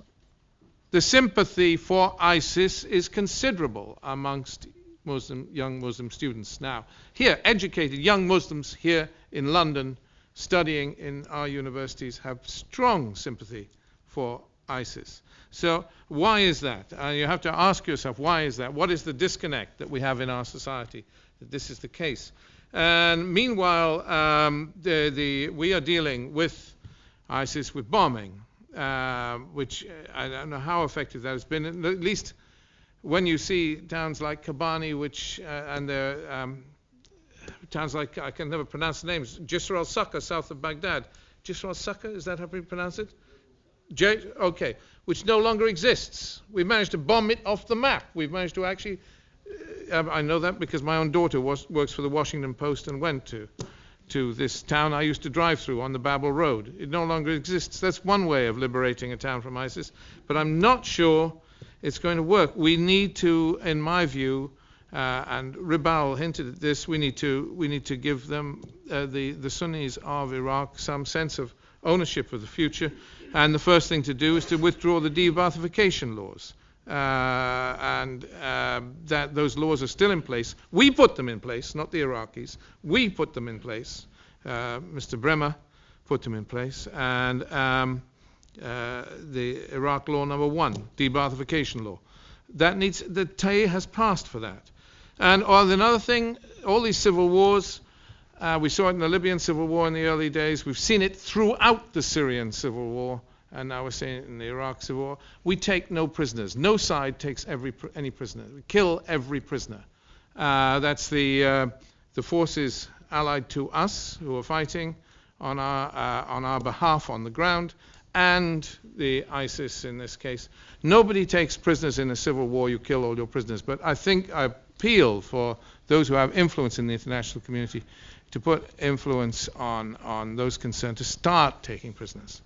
the sympathy for ISIS is considerable amongst young Muslim students. Now, here, educated young Muslims here in London studying in our universities have strong sympathy for ISIS. So why is that? You have to ask yourself, why is that? What is the disconnect that we have in our society that this is the case? And meanwhile, we are dealing with ISIS with bombing, which I don't know how effective that has been. At least when you see towns like Kobani, and towns like, I can never pronounce the names, Jisr al-Sakha, south of Baghdad. Jisr al-Sakha, is that how you pronounce it? Okay, which no longer exists. We've managed to bomb it off the map. We've managed to actually, I know that because my own daughter works for the Washington Post and went to this town I used to drive through on the Babel Road. It no longer exists. That's one way of liberating a town from ISIS, but I'm not sure it's going to work. We need to, in my view, and Ribal hinted at this, we need to give them, the Sunnis of Iraq, some sense of ownership of the future. And the first thing to do is to withdraw the de-Baathification laws. That those laws are still in place. We put them in place, not the Iraqis. We put them in place. Mr. Bremer put them in place. And the Iraq law number 1, de-Baathification law. The Tay has passed for that. And another thing, all these civil wars, we saw it in the Libyan civil war in the early days. We've seen it throughout the Syrian civil war, and now we're seeing it in the Iraq civil war. We take no prisoners. No side takes any prisoner. We kill every prisoner. That's the forces allied to us who are fighting on our behalf on the ground, and the ISIS in this case. Nobody takes prisoners in a civil war. You kill all your prisoners. But I think appeal for those who have influence in the international community to put influence on those concerned to start taking prisoners,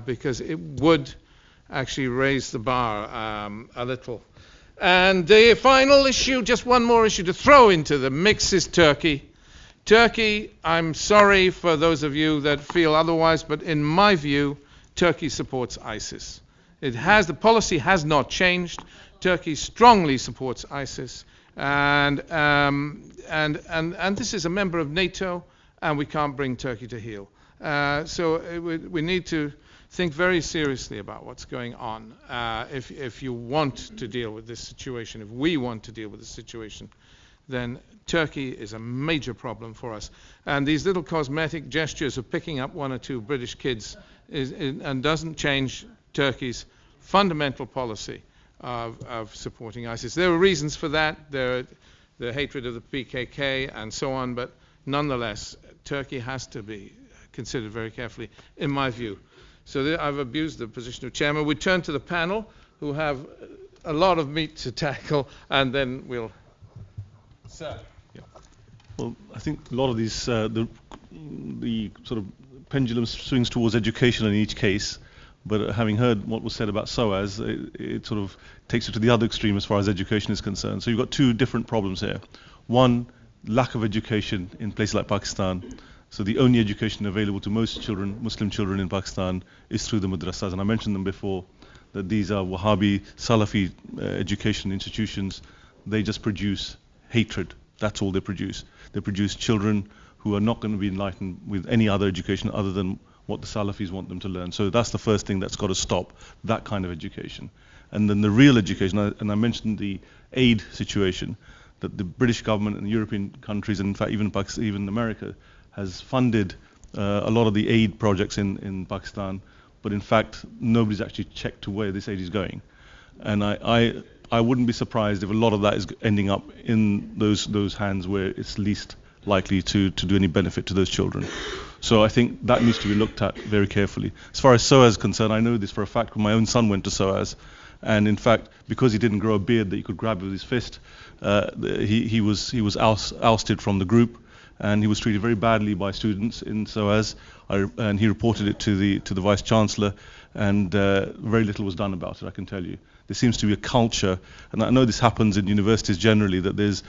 because it would actually raise the bar a little. And the final issue, just one more issue to throw into the mix, is Turkey. Turkey, I'm sorry for those of you that feel otherwise, but in my view, Turkey supports ISIS. The policy has not changed. Turkey strongly supports ISIS, and this is a member of NATO, and we can't bring Turkey to heel. So we need to think very seriously about what's going on. If you want to deal with this situation, if we want to deal with this situation, then Turkey is a major problem for us. And these little cosmetic gestures of picking up one or two British kids and doesn't change Turkey's fundamental policy of supporting ISIS. There are reasons for that. There are the hatred of the PKK and so on, but nonetheless, Turkey has to be considered very carefully, in my view. So I've abused the position of chairman. We turn to the panel, who have a lot of meat to tackle, and then we'll... Sir. Yeah. Well, I think a lot of these, the sort of pendulum swings towards education in each case, but having heard what was said about SOAS, it sort of takes it to the other extreme as far as education is concerned. So you've got two different problems here. One, lack of education in places like Pakistan. So the only education available to most children, Muslim children in Pakistan, is through the madrasas. And I mentioned them before, that these are Wahhabi, Salafi education institutions. They just produce hatred. That's all they produce. They produce children who are not going to be enlightened with any other education other than what the Salafis want them to learn. So that's the first thing that's got to stop, that kind of education. And then the real education, and I mentioned the aid situation, that the British government and European countries, and in fact even Pakistan, even America, has funded a lot of the aid projects in Pakistan, but in fact nobody's actually checked to where this aid is going. And I wouldn't be surprised if a lot of that is ending up in those hands where it's least likely to do any benefit to those children. So I think that needs to be looked at very carefully. As far as SOAS is concerned, I know this for a fact, when my own son went to SOAS, and in fact, because he didn't grow a beard that he could grab with his fist, he was ousted from the group, and he was treated very badly by students in SOAS, and he reported it to the Vice Chancellor, and very little was done about it, I can tell you. There seems to be a culture, and I know this happens in universities generally, that there's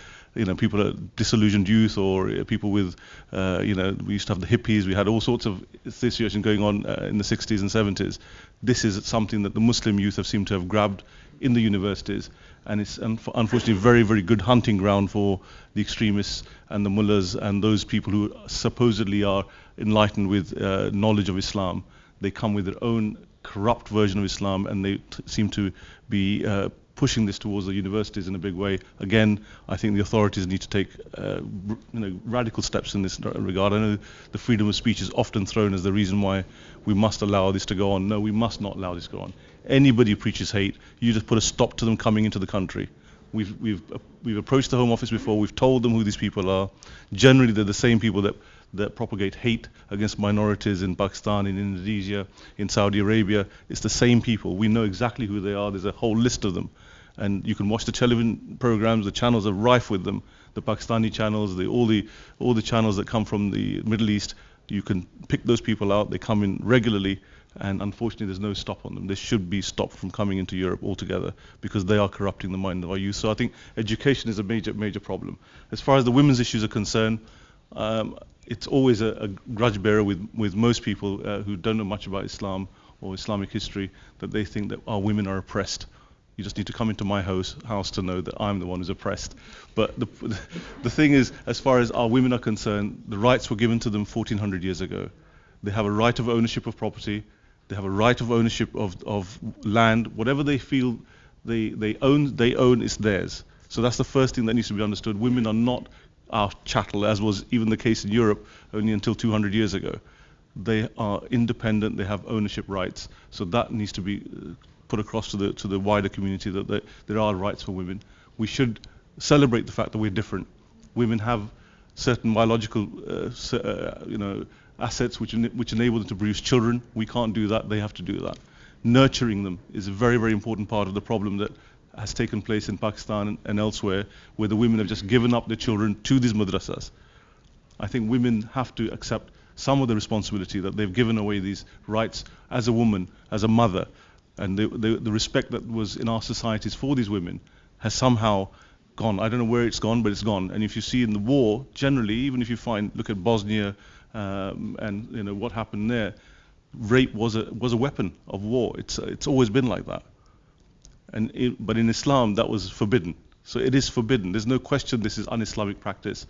people are disillusioned youth, or people with, we used to have the hippies, we had all sorts of situations going on in the 60s and 70s. This is something that the Muslim youth have seemed to have grabbed in the universities, and it's unfortunately very, very good hunting ground for the extremists and the mullahs and those people who supposedly are enlightened with knowledge of Islam. They come with their own corrupt version of Islam, and they seem to be pushing this towards the universities in a big way. Again, I think the authorities need to take radical steps in this regard. I know the freedom of speech is often thrown as the reason why we must allow this to go on. No, we must not allow this to go on. Anybody who preaches hate, you just put a stop to them coming into the country. We've approached the Home Office before. We've told them who these people are. Generally, they're the same people that propagate hate against minorities in Pakistan, in Indonesia, in Saudi Arabia. It's the same people. We know exactly who they are. There's a whole list of them. And you can watch the television programs. The channels are rife with them. The Pakistani channels, all the channels that come from the Middle East. You can pick those people out. They come in regularly, and unfortunately there's no stop on them. They should be stopped from coming into Europe altogether, because they are corrupting the mind of our youth. So I think education is a major problem. As far as the women's issues are concerned, it's always a grudge bearer with most people who don't know much about Islam or Islamic history, that they think that our women are oppressed. You just need to come into my house to know that I'm the one who's oppressed. But the thing is, as far as our women are concerned, the rights were given to them 1400 years ago. They have a right of ownership of property. They have a right of ownership of land. Whatever they feel they own is theirs. So that's the first thing that needs to be understood. Women are not our chattel, as was even the case in Europe only until 200 years ago. They are independent. They have ownership rights. So that needs to be put across to the wider community, that there are rights for women. We should celebrate the fact that we're different. Women have certain biological assets which enable them to produce children. We can't do that. They have to do that. Nurturing them is a very, very important part of the problem that has taken place in Pakistan and elsewhere, where the women have just given up their children to these madrasas. I think women have to accept some of the responsibility that they've given away these rights as a woman, as a mother, and the respect that was in our societies for these women has somehow gone. I don't know where it's gone, but it's gone. And if you see in the war, generally, even if you look at Bosnia and what happened there, rape was a weapon of war. It's always been like that. But in Islam, that was forbidden. So it is forbidden. There's no question this is un-Islamic practice.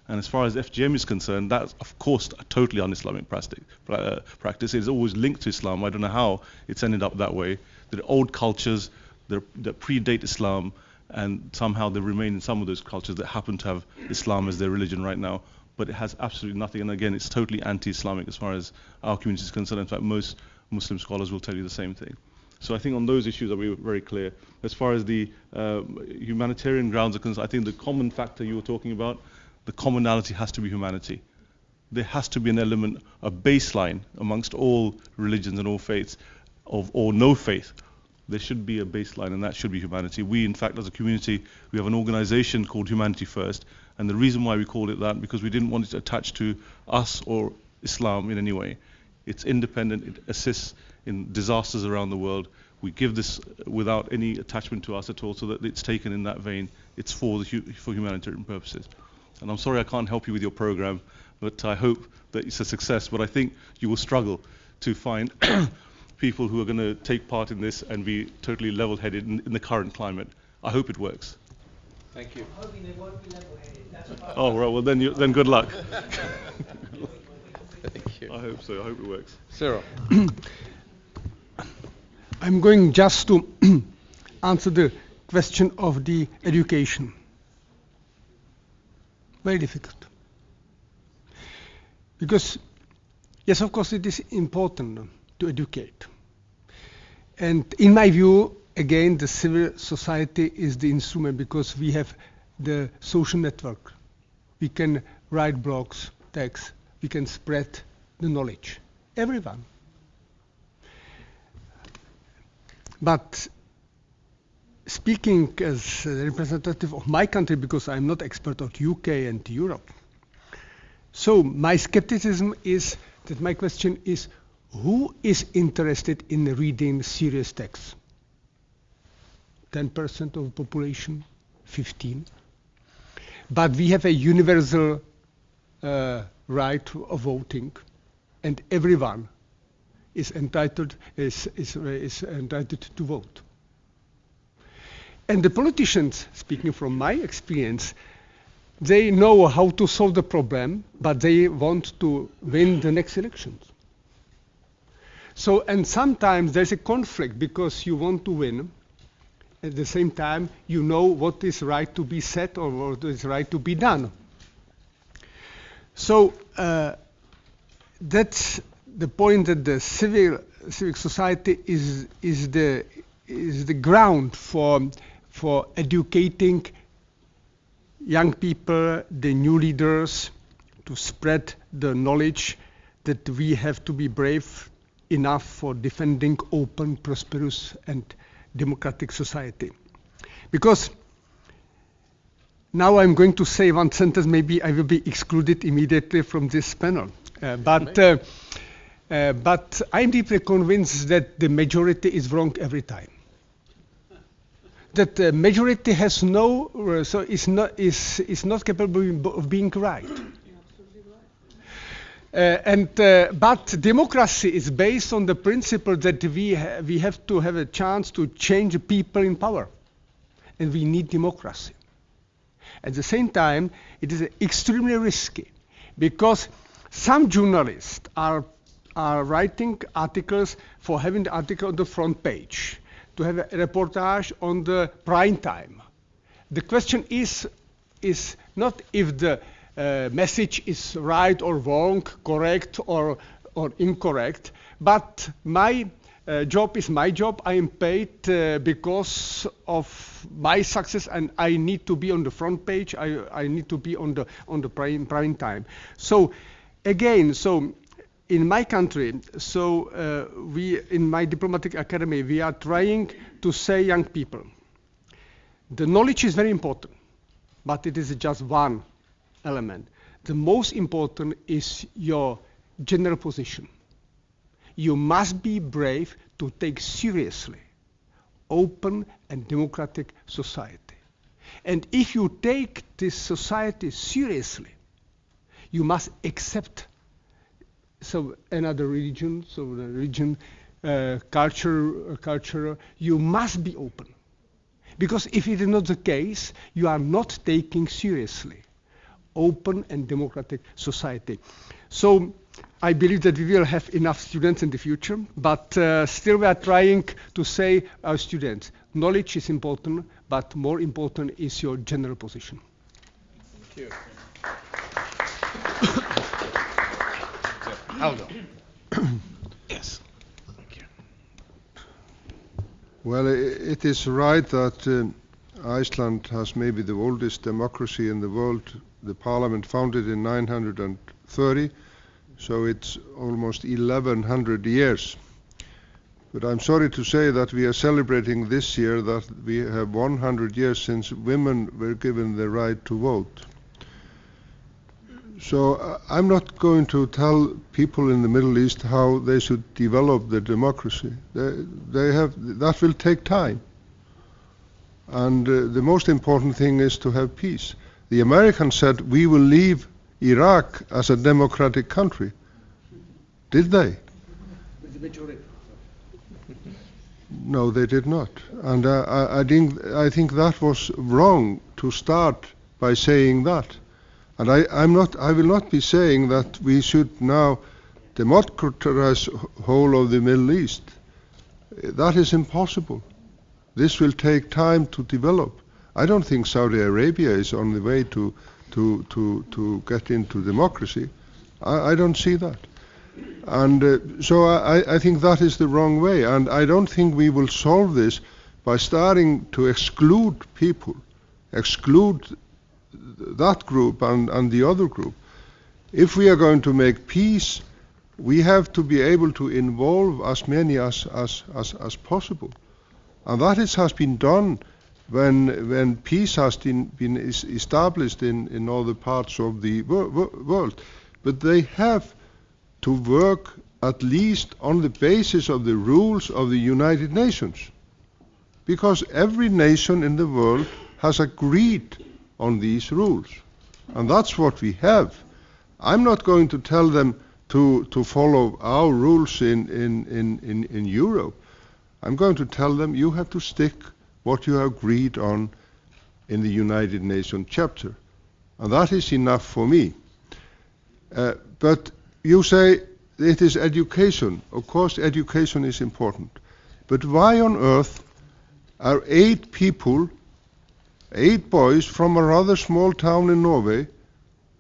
And as far as FGM is concerned, that's of course a totally un-Islamic practice. It's always linked to Islam. I don't know how it's ended up that way. There are old cultures that predate Islam, and somehow they remain in some of those cultures that happen to have Islam as their religion right now. But it has absolutely nothing. And again, it's totally anti-Islamic as far as our community is concerned. In fact, most Muslim scholars will tell you the same thing. So I think on those issues, we were very clear. As far as the humanitarian grounds are concerned, I think the common factor you were talking about, the commonality has to be humanity. There has to be an element, a baseline amongst all religions and all faiths, or no faith. There should be a baseline, and that should be humanity. We, in fact, as a community, we have an organization called Humanity First, and the reason why we called it that, because we didn't want it to attach to us or Islam in any way. It's independent, it assists in disasters around the world. We give this without any attachment to us at all, so that it's taken in that vein. It's for humanitarian purposes. And I'm sorry I can't help you with your program, but I hope that it's a success. But I think you will struggle to find people who are going to take part in this and be totally level-headed in the current climate. I hope it works. Thank you. I'm hoping they won't be level-headed. Oh, right, well then good luck. Thank you. I hope so. I hope it works. Cyril. I'm going just to answer the question of the education. Very difficult. Because, yes, of course, it is important to educate. And in my view, again, the civil society is the instrument, because we have the social network. We can write blogs, texts, we can spread the knowledge. Everyone. But speaking as a representative of my country, because I'm not expert of UK and Europe, so my skepticism is that my question is, who is interested in reading serious texts? 10% of the population, 15%. But we have a universal right of voting, and everyone is entitled to vote. And the politicians, speaking from my experience, they know how to solve the problem, but they want to win the next elections. So, and sometimes there's a conflict, because you want to win. At the same time, you know what is right to be said or what is right to be done. So that's the point, that the civic society is the ground for educating young people, the new leaders, to spread the knowledge that we have to be brave enough for defending open, prosperous, and democratic society. Because now I'm going to say one sentence, maybe I will be excluded immediately from this panel. But I'm deeply convinced that the majority is wrong every time. That the majority has no, so is not capable of being right. But democracy is based on the principle that we have to have a chance to change people in power, and we need democracy. At the same time, it is extremely risky, because some journalists are writing articles for having the article on the front page, to have a reportage on the prime time. The question is not if the message is right or wrong, correct or incorrect, but my job is my job. I am paid because of my success, and I need to be on the front page. I need to be on the prime time. So again, so in my country, so we in my diplomatic academy, we are trying to say young people, The knowledge is very important, but it is just one element. The most important is your general position. You must be brave to take seriously open and democratic society. And if you take this society seriously, you must accept another religion, culture. You must be open. Because if it is not the case, you are not taking seriously open and democratic society. So I believe that we will have enough students in the future, but still we are trying to say our students, knowledge is important, but more important is your general position. Thank you. Halldor. Yes. Thank you. Well, it is right that Iceland has maybe the oldest democracy in the world. The parliament founded in 930, so it's almost 1100 years. But I'm sorry to say that we are celebrating this year that we have 100 years since women were given the right to vote. So I'm not going to tell people in the Middle East how they should develop their democracy. That will take time. And the most important thing is to have peace. The Americans said, we will leave Iraq as a democratic country. Did they? With the majority. No, they did not. And I think that was wrong to start by saying that. And I will not be saying that we should now democratize whole of the Middle East. That is impossible. This will take time to develop. I don't think Saudi Arabia is on the way to get into democracy. I don't see that. And so I think that is the wrong way. And I don't think we will solve this by starting to exclude people, exclude that group and the other group. If we are going to make peace, we have to be able to involve as many as possible. And that has been done when peace has been established in other parts of the world. But they have to work at least on the basis of the rules of the United Nations. Because every nation in the world has agreed on these rules. And that's what we have. I'm not going to tell them to follow our rules in Europe. I'm going to tell them you have to stick what you have agreed on in the United Nations chapter. And that is enough for me. But you say it is education. Of course, education is important. But why on earth are 8 boys from a rather small town in Norway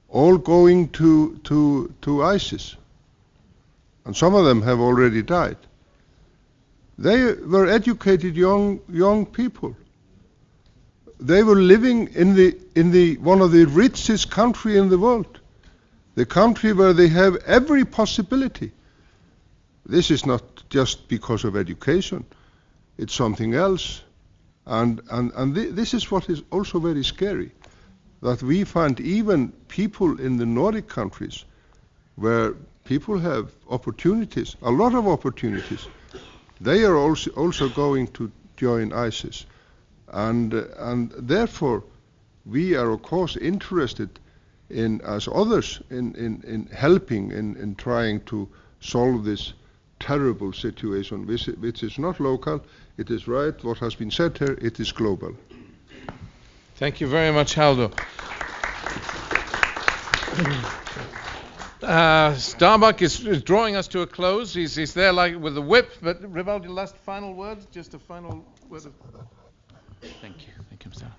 all going to ISIS? And some of them have already died. They were educated young people. They were living in the one of the richest country in the world, the country where they have every possibility. This is not just because of education; it's something else. And this is what is also very scary, that we find even people in the Nordic countries, where people have opportunities, a lot of opportunities. They are also going to join ISIS. And therefore, we are, of course, interested in, as others, in helping, in trying to solve this terrible situation, which is not local. It is right, what has been said here, it is global. Thank you very much, Halldor. Starbuck is drawing us to a close. He's there like with the whip. But Ribal, your last final words? Just a final word of... Thank you, Mr.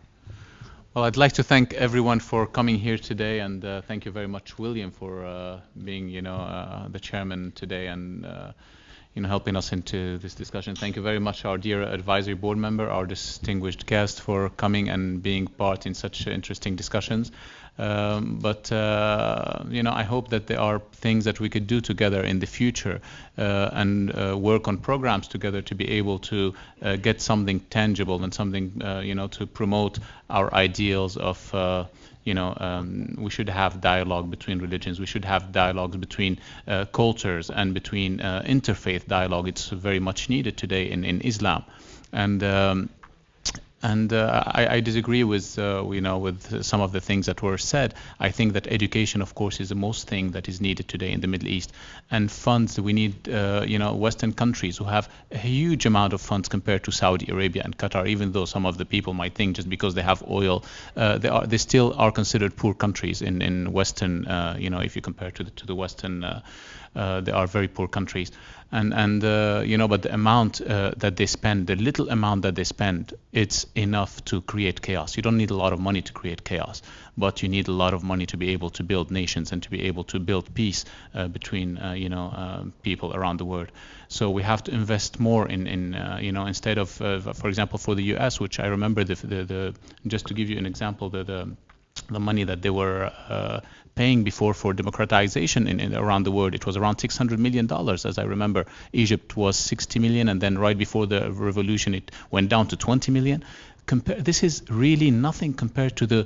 Well, I'd like to thank everyone for coming here today, and thank you very much, William, for being, the chairman today, and helping us into this discussion. Thank you very much, our dear advisory board member, our distinguished guest, for coming and being part in such interesting discussions. But I hope that there are things that we could do together in the future and work on programs together to be able to get something tangible and something, to promote our ideals of we should have dialogue between religions. We should have dialogues between cultures and between interfaith dialogue. It's very much needed today in Islam. And I disagree with with some of the things that were said. I think that education, of course, is the most thing that is needed today in the Middle East. And funds, we need Western countries who have a huge amount of funds compared to Saudi Arabia and Qatar. Even though some of the people might think just because they have oil, they still are considered poor countries in Western. If you compare to the Western, they are very poor countries. But the amount that they spend, the little amount that they spend, it's enough to create chaos. You don't need a lot of money to create chaos, but you need a lot of money to be able to build nations and to be able to build peace between people around the world. So we have to invest more in instead of, for example, for the U.S., which I remember just to give you an example, the money that they were paying before for democratization around the world, it was around $600 million, as I remember. Egypt was 60 million, and then right before the revolution, it went down to 20 million. This is really nothing compared to the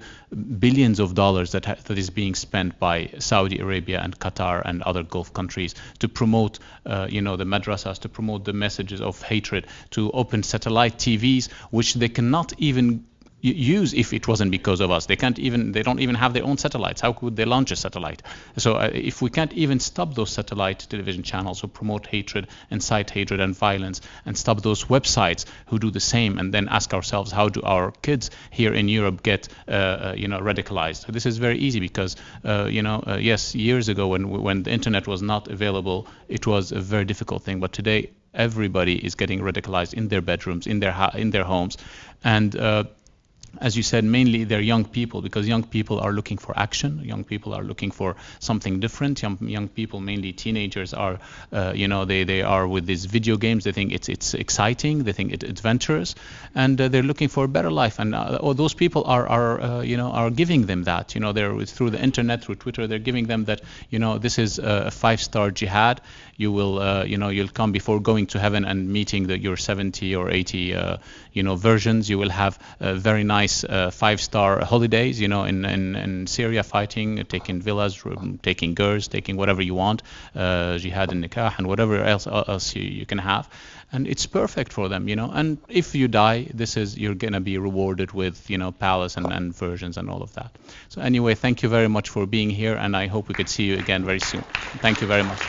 billions of dollars that is being spent by Saudi Arabia and Qatar and other Gulf countries to promote, the madrasas, to promote the messages of hatred, to open satellite TVs, which they cannot even use if it wasn't because of us. They don't even have their own satellites. How could they launch a satellite? So if we can't even stop those satellite television channels who promote hatred, incite hatred and violence, and stop those websites who do the same, and then ask ourselves, how do our kids here in Europe get radicalized? This is very easy because yes, years ago when the internet was not available, it was a very difficult thing, but today everybody is getting radicalized in their bedrooms, in their homes, and as you said, mainly they're young people, because young people are looking for action. Young people are looking for something different. Young people, mainly teenagers, are, they are with these video games. They think it's exciting. They think it's adventurous, and they're looking for a better life. And all those people are giving them that. They're through the internet, through Twitter. They're giving them that. This is a 5-star jihad. You will, you'll come before going to heaven and meeting your 70 or 80, versions. You will have very nice 5-star holidays, in Syria, fighting, taking villas, taking girls, taking whatever you want, jihad and nikah and whatever else you can have. And it's perfect for them, And if you die, you're gonna be rewarded with, palace and versions and all of that. So anyway, thank you very much for being here, and I hope we could see you again very soon. Thank you very much.